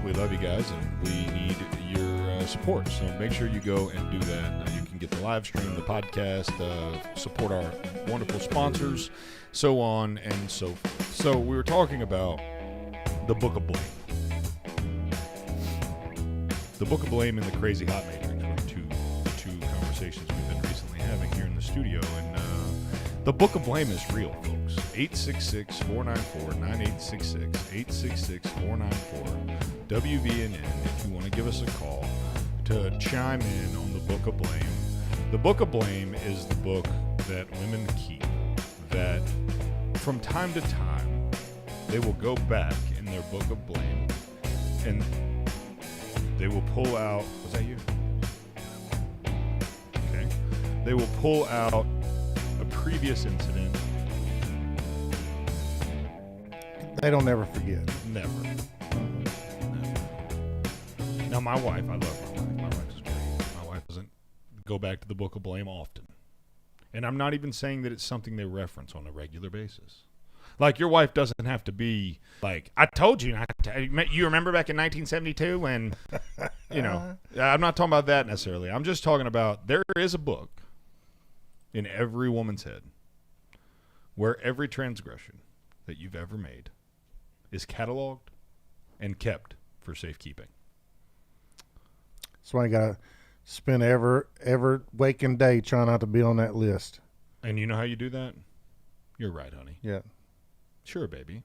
We love you guys, and we need your support. So make sure you go and do that. You can get the live stream, the podcast, support our wonderful sponsors, so on and so forth. So we were talking about the Book of Blame. The Book of Blame and the Crazy Hot Matrix were the two conversations we've been recently having here in the studio. And the Book of Blame is real, folks. 866-494-9866. 866-494-WVNN if you want to give us a call to chime in on the Book of Blame. The Book of Blame is the book that women keep, that from time to time they will go back in their Book of Blame and they will pull out... Was that you? they will pull out a previous incident. They don't ever forget. Never. Now, my wife, I love my wife. My wife is great. My wife doesn't go back to the Book of Blame often. And I'm not even saying that it's something they reference on a regular basis. Like, your wife doesn't have to be like, I told you not to. You remember back in 1972 when, you know, I'm not talking about that necessarily. I'm just talking about there is a book in every woman's head where every transgression that you've ever made is cataloged and kept for safekeeping. That's why you got to spend every waking day trying not to be on that list. And you know how you do that? You're right, honey. Yeah. Sure, baby.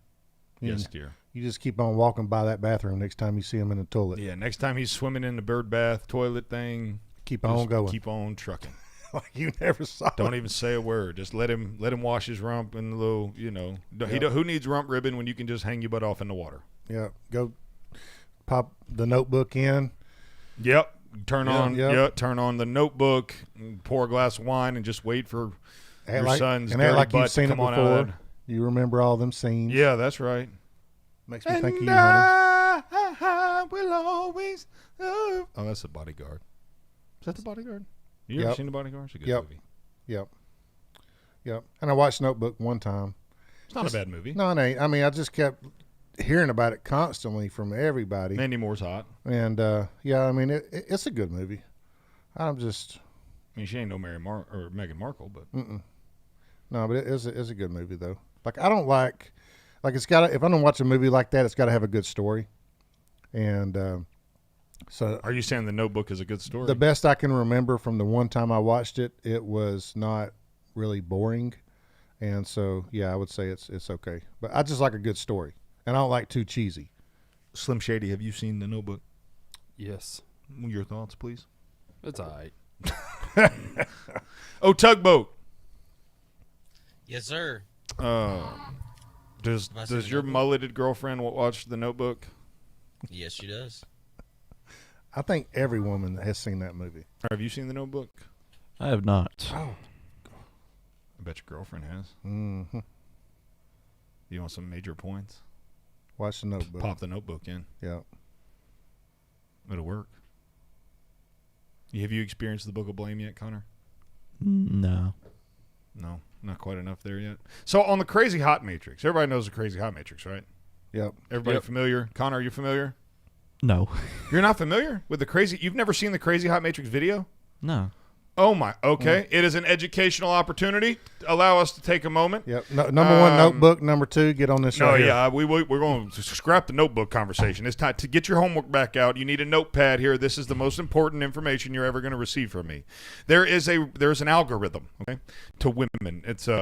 Yes, dear. You just keep on walking by that bathroom next time you see him in the toilet. Yeah, next time he's swimming in the bird bath toilet thing, keep on going. Keep on trucking. Like you never saw Don't it. even say a word. Just let him wash his rump in the little, you know. Who needs rump ribbon when you can just hang your butt off in the water? Yeah. Go pop the notebook in. Yep. Turn on the notebook, pour a glass of wine, and just wait for your son's dirty butt to come on out. You remember all them scenes. Yeah, that's right. Makes me think of you, honey. I will always love. Oh, that's The Bodyguard. Is that The Bodyguard? You ever seen The Bodyguard? It's a good movie. Yep. And I watched Notebook one time. It's not a bad movie. No, it ain't. I mean, I just kept hearing about it constantly from everybody. Mandy Moore's hot. And, I mean, it's a good movie. I mean, she ain't no Meghan Markle, but. No, but it's a good movie, though. Like, I don't like it's got to, if I'm going to watch a movie like that, it's got to have a good story. And, so. Are you saying The Notebook is a good story? The best I can remember from the one time I watched it, it was not really boring. And so, yeah, I would say it's okay. But I just like a good story. And I don't like too cheesy. Slim Shady, have you seen The Notebook? Yes. Your thoughts, please? It's all right. Oh, Tugboat. Yes, sir. Does your mulleted girlfriend watch The Notebook? Yes, she does. I think every woman has seen that movie. Have you seen The Notebook? I have not. Oh. I bet your girlfriend has. Mm-hmm. You want some major points? Watch The Notebook. Pop The Notebook in. Yeah. It'll work. Have you experienced the Book of Blame yet, Connor? No. No, not quite enough there yet. So on the Crazy Hot Matrix, everybody knows the Crazy Hot Matrix, right? Yep. Everybody familiar? Connor, are you familiar? No. You're not familiar with the Crazy? You've never seen the Crazy Hot Matrix video? No. Oh, my. Okay. It is an educational opportunity. Allow us to take a moment. Yep. Number one, Notebook. Number two, get on this right here. Yeah. We're going to scrap the notebook conversation. It's time to get your homework back out. You need a notepad here. This is the most important information you're ever going to receive from me. There's an algorithm, okay, to women. I just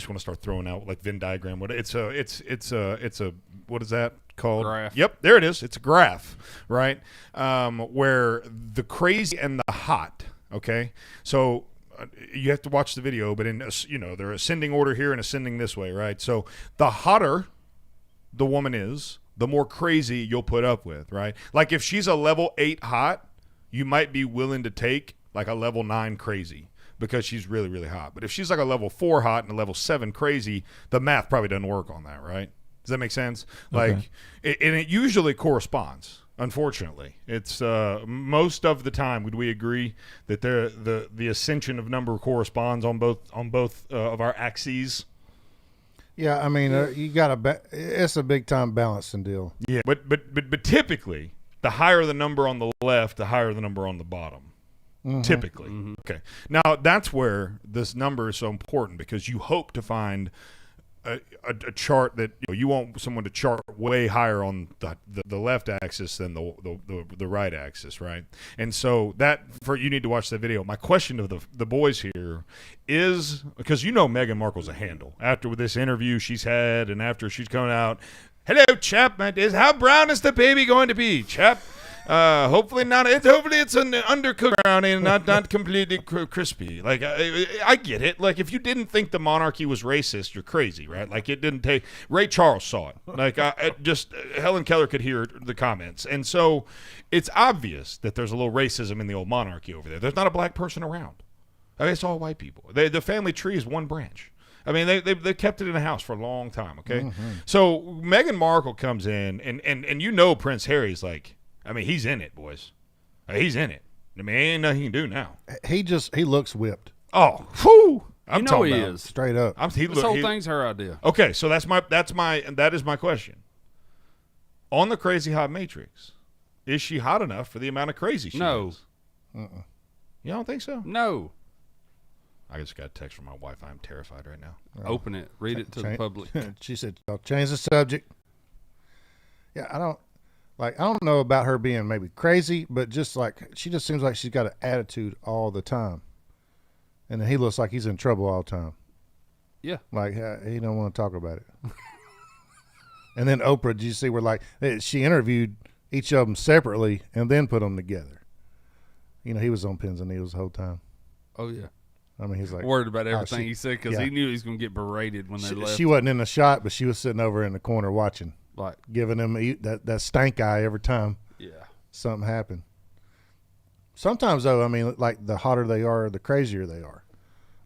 want to start throwing out like Venn diagram. What it's a what is that called? Graph. Yep, there it is. It's a graph, right? Where the crazy and the hot. Okay, so you have to watch the video, but they're ascending order here and ascending this way, right? So the hotter the woman is, the more crazy you'll put up with, right? Like if she's a level 8 hot, you might be willing to take like a level 9 crazy because she's really, really hot. But if she's like a level 4 hot and a level 7 crazy, the math probably doesn't work on that, right? Does that make sense? Okay. Like, it usually corresponds. Unfortunately, it's most of the time. Would we agree that the ascension of number corresponds on both of our axes? Yeah, I mean, you got it's a big time balancing deal. Yeah, but typically, the higher the number on the left, the higher the number on the bottom. Mm-hmm. Typically, okay. Now that's where this number is so important because you hope to find a chart that you want someone to chart way higher on the left axis than the right axis, right? And so you need to watch that video. My question to the boys here is, because Meghan Markle's a handle after this interview she's had and after she's coming out, hello chap, how brown is the baby going to be, chap? Hopefully not. Hopefully it's an undercooked brownie and not completely crispy. Like I get it. Like if you didn't think the monarchy was racist, you're crazy, right? Like it didn't take. Ray Charles saw it. Like Helen Keller could hear the comments, and so it's obvious that there's a little racism in the old monarchy over there. There's not a black person around. I mean, it's all white people. The family tree is one branch. I mean, they kept it in the house for a long time. Okay, so Meghan Markle comes in, and Prince Harry's like. I mean, he's in it, boys. He's in it. I mean, ain't nothing he can do now. He looks whipped. Oh, whew. I'm talking about is straight up. This whole thing's her idea. Okay, so that is my question. On the Crazy Hot Matrix, is she hot enough for the amount of crazy she does? You don't think so? No. I just got a text from my wife. I'm terrified right now. Open it. Read it to the public. She said, "I'll change the subject." Yeah, I don't know about her being maybe crazy, but just like she just seems like she's got an attitude all the time, and then he looks like he's in trouble all the time. Yeah, like he don't want to talk about it. And then Oprah, did you see where like she interviewed each of them separately and then put them together? You know, he was on pins and needles the whole time. Oh yeah. I mean, he's like worried about everything he said because he knew he was going to get berated when they left. She wasn't in the shot, but she was sitting over in the corner watching. Like giving them that stank eye every time something happened. Sometimes, though, I mean, like the hotter they are, the crazier they are.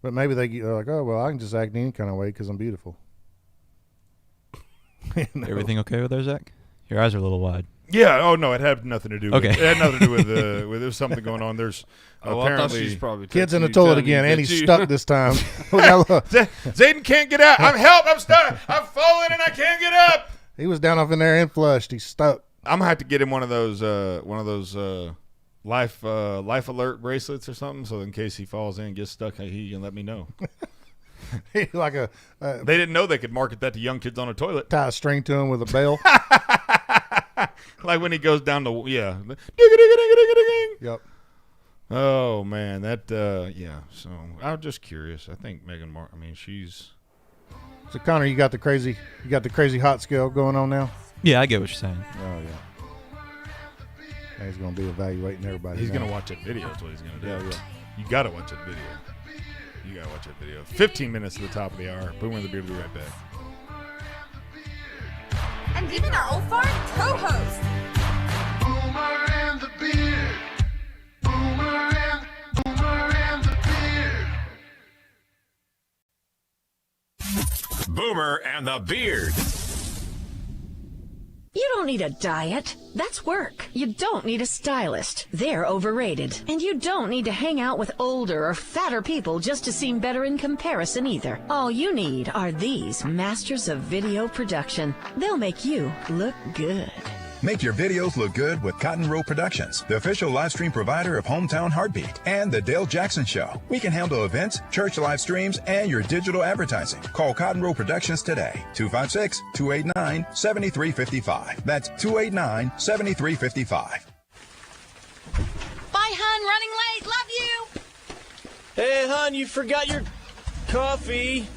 But maybe they're like, oh, well, I can just act any kind of way because I'm beautiful. Everything okay with there, Zach? Your eyes are a little wide. Yeah. Oh no, it had nothing to do. Okay. It had nothing to do with there's something going on. There's apparently she's probably kids in the toilet again, and he's stuck this time. Zayden can't get out. I'm stuck. I'm falling and I can't get up. He was down off in there and flushed. He's stuck. I'm gonna have to get him one of those life alert bracelets or something, so in case he falls in and gets stuck, he can let me know. Like they didn't know they could market that to young kids on a toilet. Tie a string to him with a bell. Like when he goes down to Yep. Oh man, that So I'm just curious. I think Meghan Markle. I mean, she's. So Connor, you got the crazy hot scale going on now? Yeah, I get what you're saying. Oh yeah. He's gonna be evaluating everybody. He's now. gonna watch that video. That's what he's gonna do. Yeah. You gotta watch that video. 15 minutes to the top of the hour. Boomer and the Beard will be right back. And even our old farm co-host. Boomer and the Beard. Boomer and the Beard. Boomer and the Beard. You don't need a diet. That's work. You don't need a stylist. They're overrated. And you don't need to hang out with older or fatter people just to seem better in comparison either. All you need are these masters of video production. They'll make you look good. Make your videos look good with Cotton Row Productions, the official live stream provider of Hometown Heartbeat and The Dale Jackson Show. We can handle events, church live streams, and your digital advertising. Call Cotton Row Productions today, 256-289-7355. That's 289-7355. Bye, hon. Running late. Love you. Hey, hon, you forgot your coffee.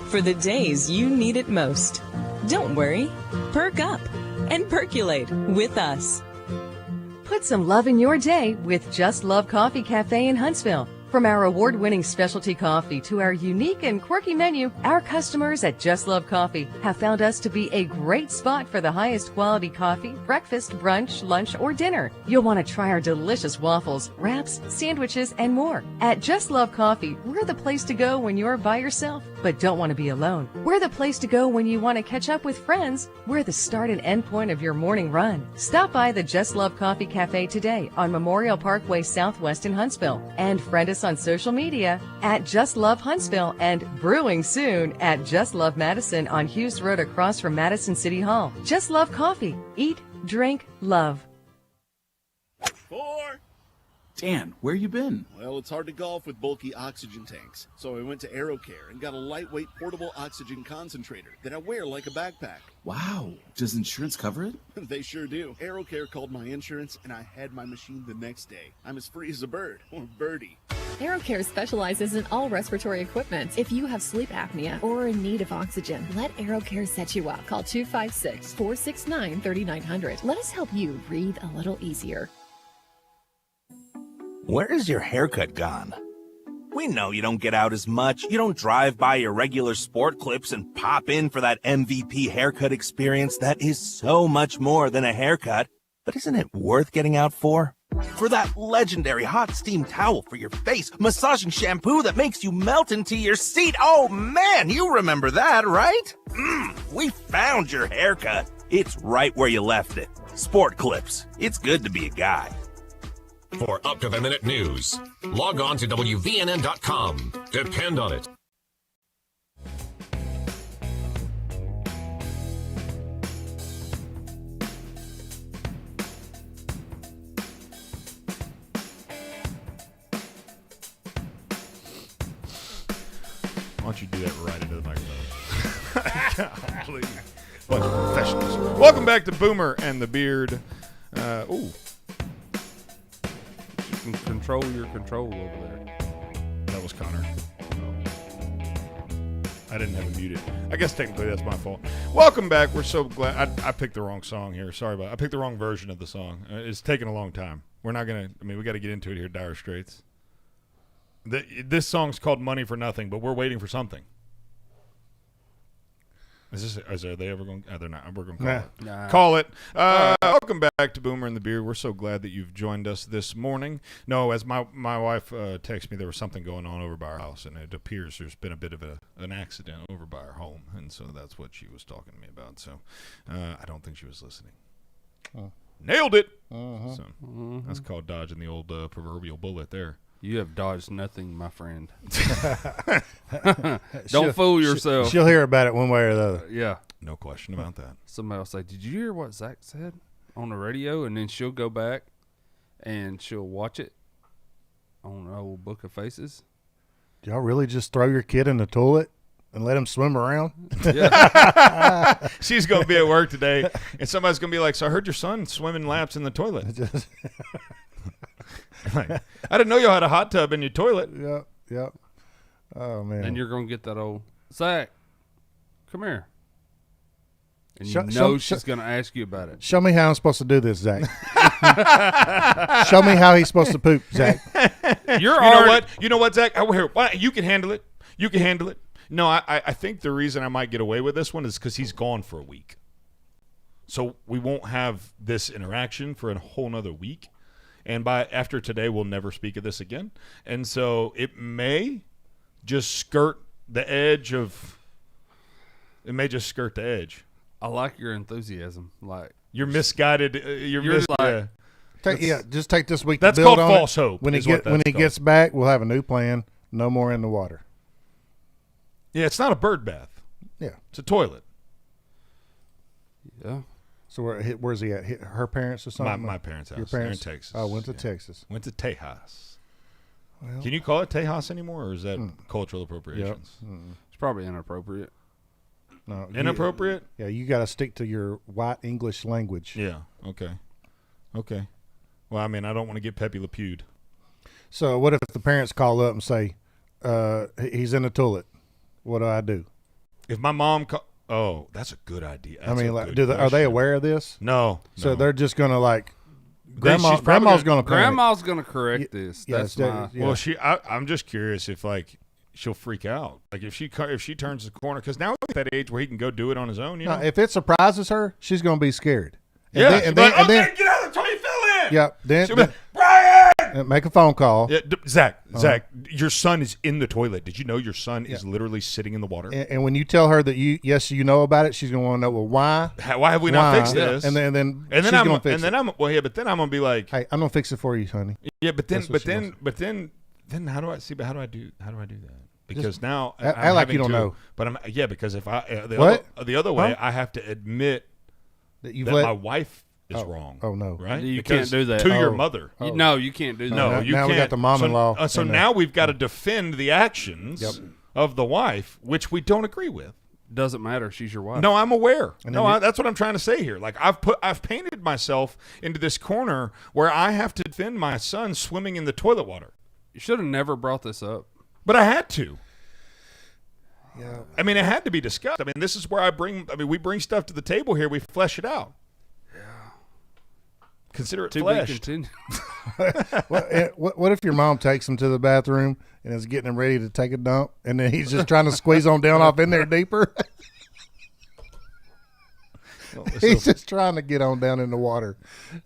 For the days you need it most. Don't worry. Perk up and percolate with us. Put some love in your day with Just Love Coffee Cafe in Huntsville. From our award-winning specialty coffee to our unique and quirky menu, our customers at Just Love Coffee have found us to be a great spot for the highest quality coffee, breakfast, brunch, lunch, or dinner. You'll want to try our delicious waffles, wraps, sandwiches, and more. At Just Love Coffee, we're the place to go when you're by yourself, but don't want to be alone. We're the place to go when you want to catch up with friends. We're the start and end point of your morning run. Stop by the Just Love Coffee Cafe today on Memorial Parkway Southwest in Huntsville, and friend us on social media at Just Love Huntsville and brewing soon at Just Love Madison on Hughes Road across from Madison City Hall. Just Love Coffee. Eat, drink, love. 4, Dan, where you been? Well, it's hard to golf with bulky oxygen tanks, so I went to AeroCare and got a lightweight portable oxygen concentrator that I wear like a backpack. Wow. Does insurance cover it? They sure do. AeroCare called my insurance, and I had my machine the next day. I'm as free as a bird, or birdie. AeroCare specializes in all respiratory equipment. If you have sleep apnea or are in need of oxygen, let AeroCare set you up. Call 256-469-3900. Let us help you breathe a little easier. Where is your haircut gone? We know you don't get out as much. You don't drive by your regular sport clips and pop in for that MVP haircut experience that is so much more than a haircut. But isn't it worth getting out for? For that legendary hot steam towel for your face, massaging shampoo that makes you melt into your seat. Oh man, you remember that, right? We found your haircut. It's right where you left it. Sport clips. It's good to be a guy. For up-to-the-minute news, log on to WVNN.com. Depend on it. Why don't you do that right into the microphone? Golly. Bunch of professionals. Welcome back to Boomer and the Beard. You can control your control over there. That was Connor. I didn't have it muted. I guess technically that's my fault. Welcome back. We're so glad. I picked the wrong song here. Sorry about it. I picked the wrong version of the song. It's taken a long time. We're not going to, we got to get into it here, Dire Straits. This song's called Money for Nothing, but we're waiting for something. Are they ever going? They're not. We're going to call it. Nah. Call it. Welcome back to Boomer and the Beard. We're so glad that you've joined us this morning. No, as my wife texted me, there was something going on over by our house, and it appears there's been a bit of an accident over by our home, and so that's what she was talking to me about. So I don't think she was listening. Oh. Nailed it. Uh-huh. So that's called dodging the old proverbial bullet there. You have dodged nothing, my friend. Don't fool yourself. She'll hear about it one way or the other. Yeah. No question about that. Somebody will say, did you hear what Zach said on the radio? And then she'll go back and she'll watch it on an old Book of Faces. Do y'all really just throw your kid in the toilet and let him swim around? Yeah. She's going to be at work today, and somebody's going to be like, so I heard your son swimming laps in the toilet. Like, I didn't know you had a hot tub in your toilet. Yep. Oh, man. And you're going to get that old, Zach, come here. And you she's going to ask you about it. Show me how I'm supposed to do this, Zach. Show me how he's supposed to poop, Zach. You know what, Zach? You can handle it. You can handle it. No, I think the reason I might get away with this one is because he's gone for a week. So we won't have this interaction for a whole nother week. And after today, we'll never speak of this again. And so it may just skirt the edge of. It may just skirt the edge. I like your enthusiasm. Like you're misguided. Just take this week. That's to build called on false hope. When he gets back, we'll have a new plan. No more in the water. Yeah, it's not a bird bath. Yeah, it's a toilet. Yeah. So where's he at? Her parents or something? My parents' house. Your parents? They're in Texas. Oh, went to Texas. Went to Tejas. Well, can you call it Tejas anymore, or is that cultural appropriations? Yep. It's probably inappropriate. No, inappropriate? You got to stick to your white English language. Yeah. Okay. Well, I don't want to get Pepe Le Pew'd. So what if the parents call up and say, he's in the toilet? What do I do? If my mom oh, that's a good idea. Are they aware of this? No. So they're just going to grandma's going to correct this. That's Well, I'm just curious if she'll freak out. Like if she turns the corner, because now he's at that age where he can go do it on his own. You know? If it surprises her, she's going to be scared. And then get out of the toilet, you fell in. Yeah. Then Brian, make a phone call. Yeah, Zach, your son is in the toilet. Did you know your son is literally sitting in the water? And when you tell her that you know about it, she's going to want to know, well, why? Why have we not fixed this? And then I'm going to be like, hey, I'm going to fix it for you, honey. Yeah, but then how do I do that? Because now act like you don't know. But because if the other way, I have to admit that my wife is wrong. Oh no, right? You Because can't do that. to your Oh. mother. No, you can't do that. No, you now can't. we got the mom-in-law. So in there. now we've got to defend the actions of the wife, which we don't agree with. Doesn't matter. She's your wife. No, I'm aware. And No, then that's what I'm trying to say here. Like I've painted myself into this corner where I have to defend my son swimming in the toilet water. You should have never brought this up. But I had to. Yeah. I mean, it had to be discussed. I mean, this is where we bring stuff to the table here. We flesh it out. Yeah. Consider it To be fleshed. continued. What if your mom takes him to the bathroom and is getting him ready to take a dump, and then he's just trying to squeeze on down off in there deeper? He's just trying to get on down in the water.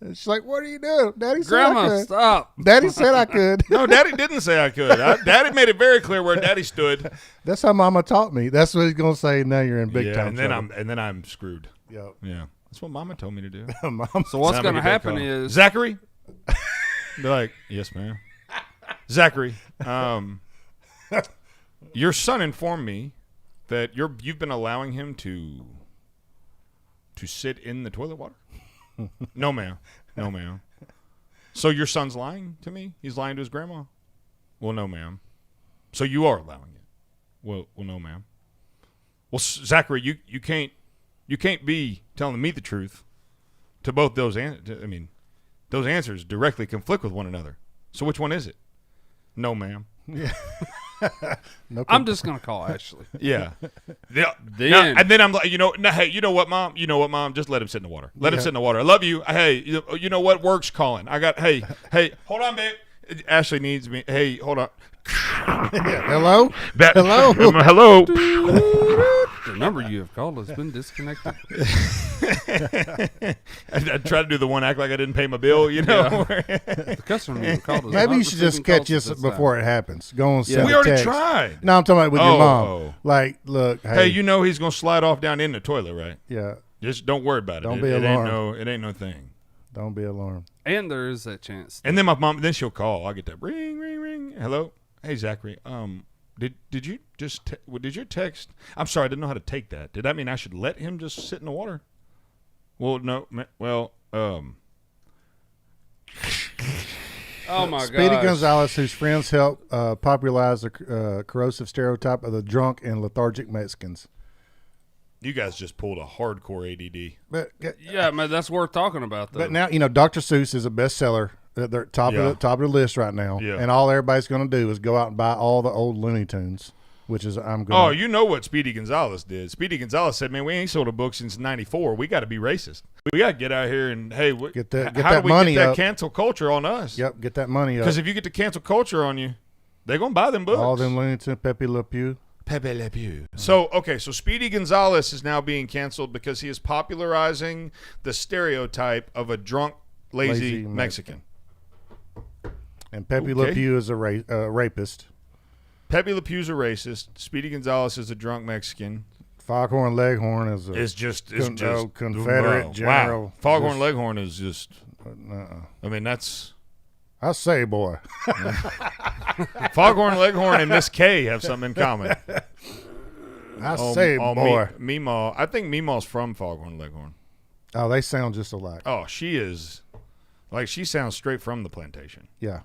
And she's like, "What are you doing, Daddy? Said I Grandma, could." stop. Daddy said I could. No, Daddy didn't say I could. Daddy made it very clear where Daddy stood. That's how Mama taught me. That's what he's gonna say. Now you're in big time trouble. And then I'm screwed. Yep. Yeah, that's what Mama told me to do. Mom. So what's Now I'm going to get that happen call. is Zachary. Be like, yes, ma'am. Zachary, your son informed me that you've been allowing him to sit in the toilet water. No, ma'am. No, ma'am. So your son's lying to me? He's lying to his grandma? Well, no, ma'am. So you are allowing it? Well, no, ma'am. Well, Zachary, you can't be telling me the truth to both those. Those answers directly conflict with one another. So which one is it? No, ma'am. Yeah. No, I'm just going to call Ashley. Yeah. Yeah. Then- And then I'm like, hey, you know what, Mom? Just let him sit in the water. Let him sit in the water. I love you. Hey, you know what? Work's calling. Hey, hold on, babe. Ashley needs me. Hey, hold on. Hello? Hello? Hello? The number you have called has been disconnected. I try to do the one act like I didn't pay my bill, The customer you have called is Maybe not you should just receiving catch calls this at this before time. it happens. Go and send We a already text. tried. No, I'm talking about with your mom. Oh. Like, look, Hey, you know he's going to slide off down in the toilet, right? Yeah. Just don't worry about it. Don't be It alarmed. ain't no thing. Don't be alarmed. And there is that chance. And then my mom, then she'll call. I get that ring, ring, ring. Hello, hey Zachary. Did you just did your text? I'm sorry, I didn't know how to take that. Did that mean I should let him just sit in the water? Well, no. Well, Oh my god. Speedy Gonzalez, whose friends helped popularize the corrosive stereotype of the drunk and lethargic Mexicans. you guys just pulled a hardcore ADD. But Yeah, man, that's worth talking about, though. But now, Dr. Seuss is a bestseller. They're top of the list right now. Yeah. And all everybody's going to do is go out and buy all the old Looney Tunes, which is I'm going. Oh, you know what Speedy Gonzalez did? Speedy Gonzalez said, "Man, we ain't sold a book since '94. We got to be racist. We got to get out here and hey, Get that how do we money get that up. cancel culture on us? Yep, get that money up. Because if you get the cancel culture on you, they're gonna buy them books. All them Looney Tunes, Pepe Le Pew. Pepe Le Pew. So Speedy Gonzalez is now being canceled because he is popularizing the stereotype of a drunk, lazy Mexican. And Pepe Le Pew is a rapist. Pepe Le Pew's a racist. Speedy Gonzalez is a drunk Mexican. Foghorn Leghorn is Confederate general. Wow. Foghorn Leghorn is just. I mean, that's. I say, boy. Foghorn Leghorn and Miss K have something in common. I say, boy. Meemaw. I think Meemaw's from Foghorn Leghorn. Oh, they sound just alike. Oh, she is. Like, she sounds straight from the plantation. Yeah.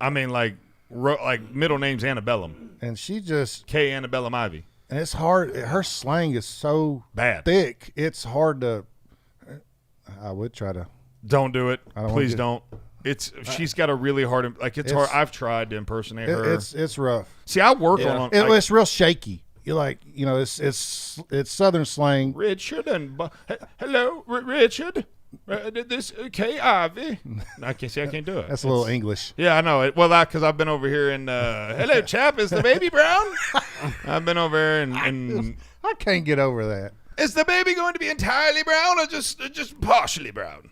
I mean, like middle name's Annabellum. And she just. K. Annabellum Ivy. And it's hard. Her slang is so bad, thick. It's hard to. I would try to. Don't do it. Please don't. She's got a really hard. Like it's hard. I've tried to impersonate her. It's rough. See, I work on. It's real shaky. You're like, it's Southern slang. Richard and hello, Richard. This K. Ivy. I can't do it. That's a little English. Yeah, I know it. Well, because I've been over here and hello, chap. Is the baby brown? I've been over here and I can't get over that. Is the baby going to be entirely brown or just partially brown?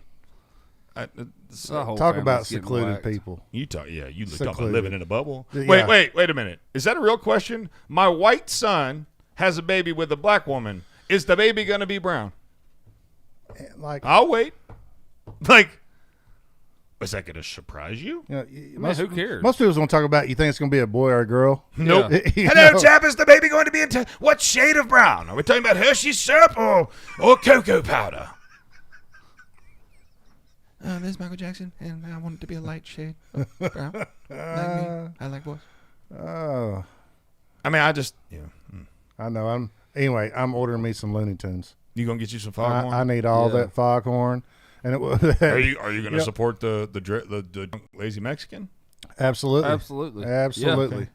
Talk about secluded people. You talk about living in a bubble. Yeah. Wait a minute. Is that a real question? My white son has a baby with a black woman. Is the baby going to be brown? Like, I'll wait. Like, is that going to surprise you? Who cares? Most people don't talk about. You think it's going to be a boy or a girl? Nope. Yeah. Hello, chap. Is the baby going to be what shade of brown? Are we talking about Hershey's syrup or cocoa powder? There's Michael Jackson, and I want it to be a light shade of brown. Like me. I like boys. Oh. I mean, I just, I know. I'm ordering me some Looney Tunes. You gonna get you some foghorn? I need all that foghorn. And it was. Are you going to support the lazy Mexican? Absolutely. Absolutely. Absolutely. Yeah, okay.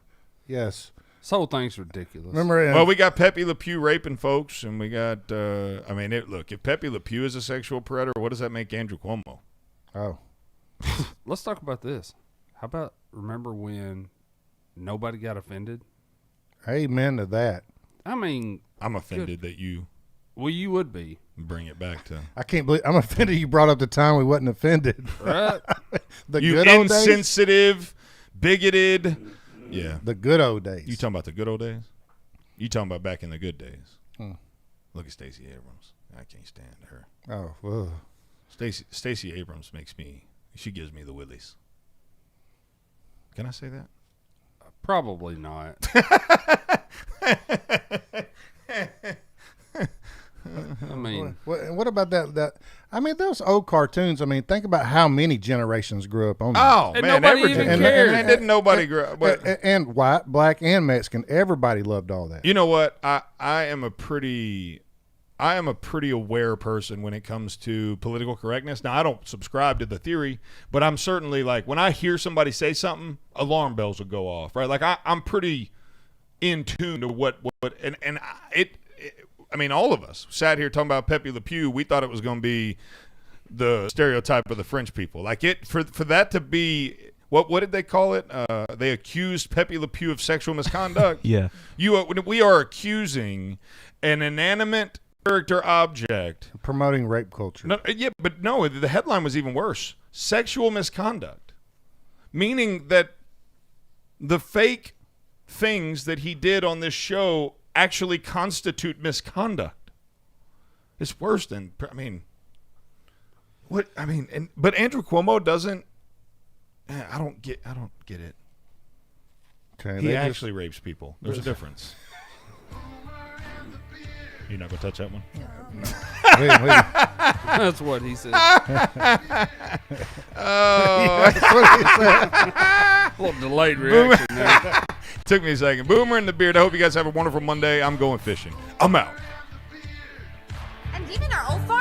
Yes. This whole thing's ridiculous. Remember? Well, we got Pepe Le Pew raping folks, and we got. Look, if Pepe Le Pew is a sexual predator, what does that make Andrew Cuomo? Oh. Let's talk about this. How about remember when nobody got offended? Amen to that. I mean, I'm offended that you. Well, you would be. Bring it back to. I can't believe I'm offended. You brought up the time we wasn't offended. Right. You good old days? Insensitive, bigoted. Yeah. The good old days. You talking about the good old days? You talking about back in the good days? Look at Stacey Abrams. I can't stand her. Oh, well. Stacey Abrams she gives me the willies. Can I say that? Probably not. I mean, what about that? I mean, those old cartoons. I mean, think about how many generations grew up on them. Oh, and man, nobody even cared. And didn't nobody grow up. And white, black, and Mexican. Everybody loved all that. You know what? I am a pretty aware person when it comes to political correctness. Now, I don't subscribe to the theory, but I'm certainly like, when I hear somebody say something, alarm bells will go off, right? Like I'm pretty in tune to what I mean, all of us sat here talking about Pepe Le Pew. We thought it was going to be the stereotype of the French people. Like for that to be what did they call it? They accused Pepe Le Pew of sexual misconduct. Yeah, we are accusing an inanimate character object promoting rape culture. No, but the headline was even worse: sexual misconduct, meaning that the fake things that he did on this show actually constitute misconduct. It's worse than, but Andrew Cuomo doesn't. I don't get it. Okay, he actually rapes people. There's a difference. You're not gonna touch that one? That's what he said. Oh, that's what he said. A little delayed reaction there. Took me a second. Boomer and the Beard. I hope you guys have a wonderful Monday. I'm going fishing. I'm out. And even our old farm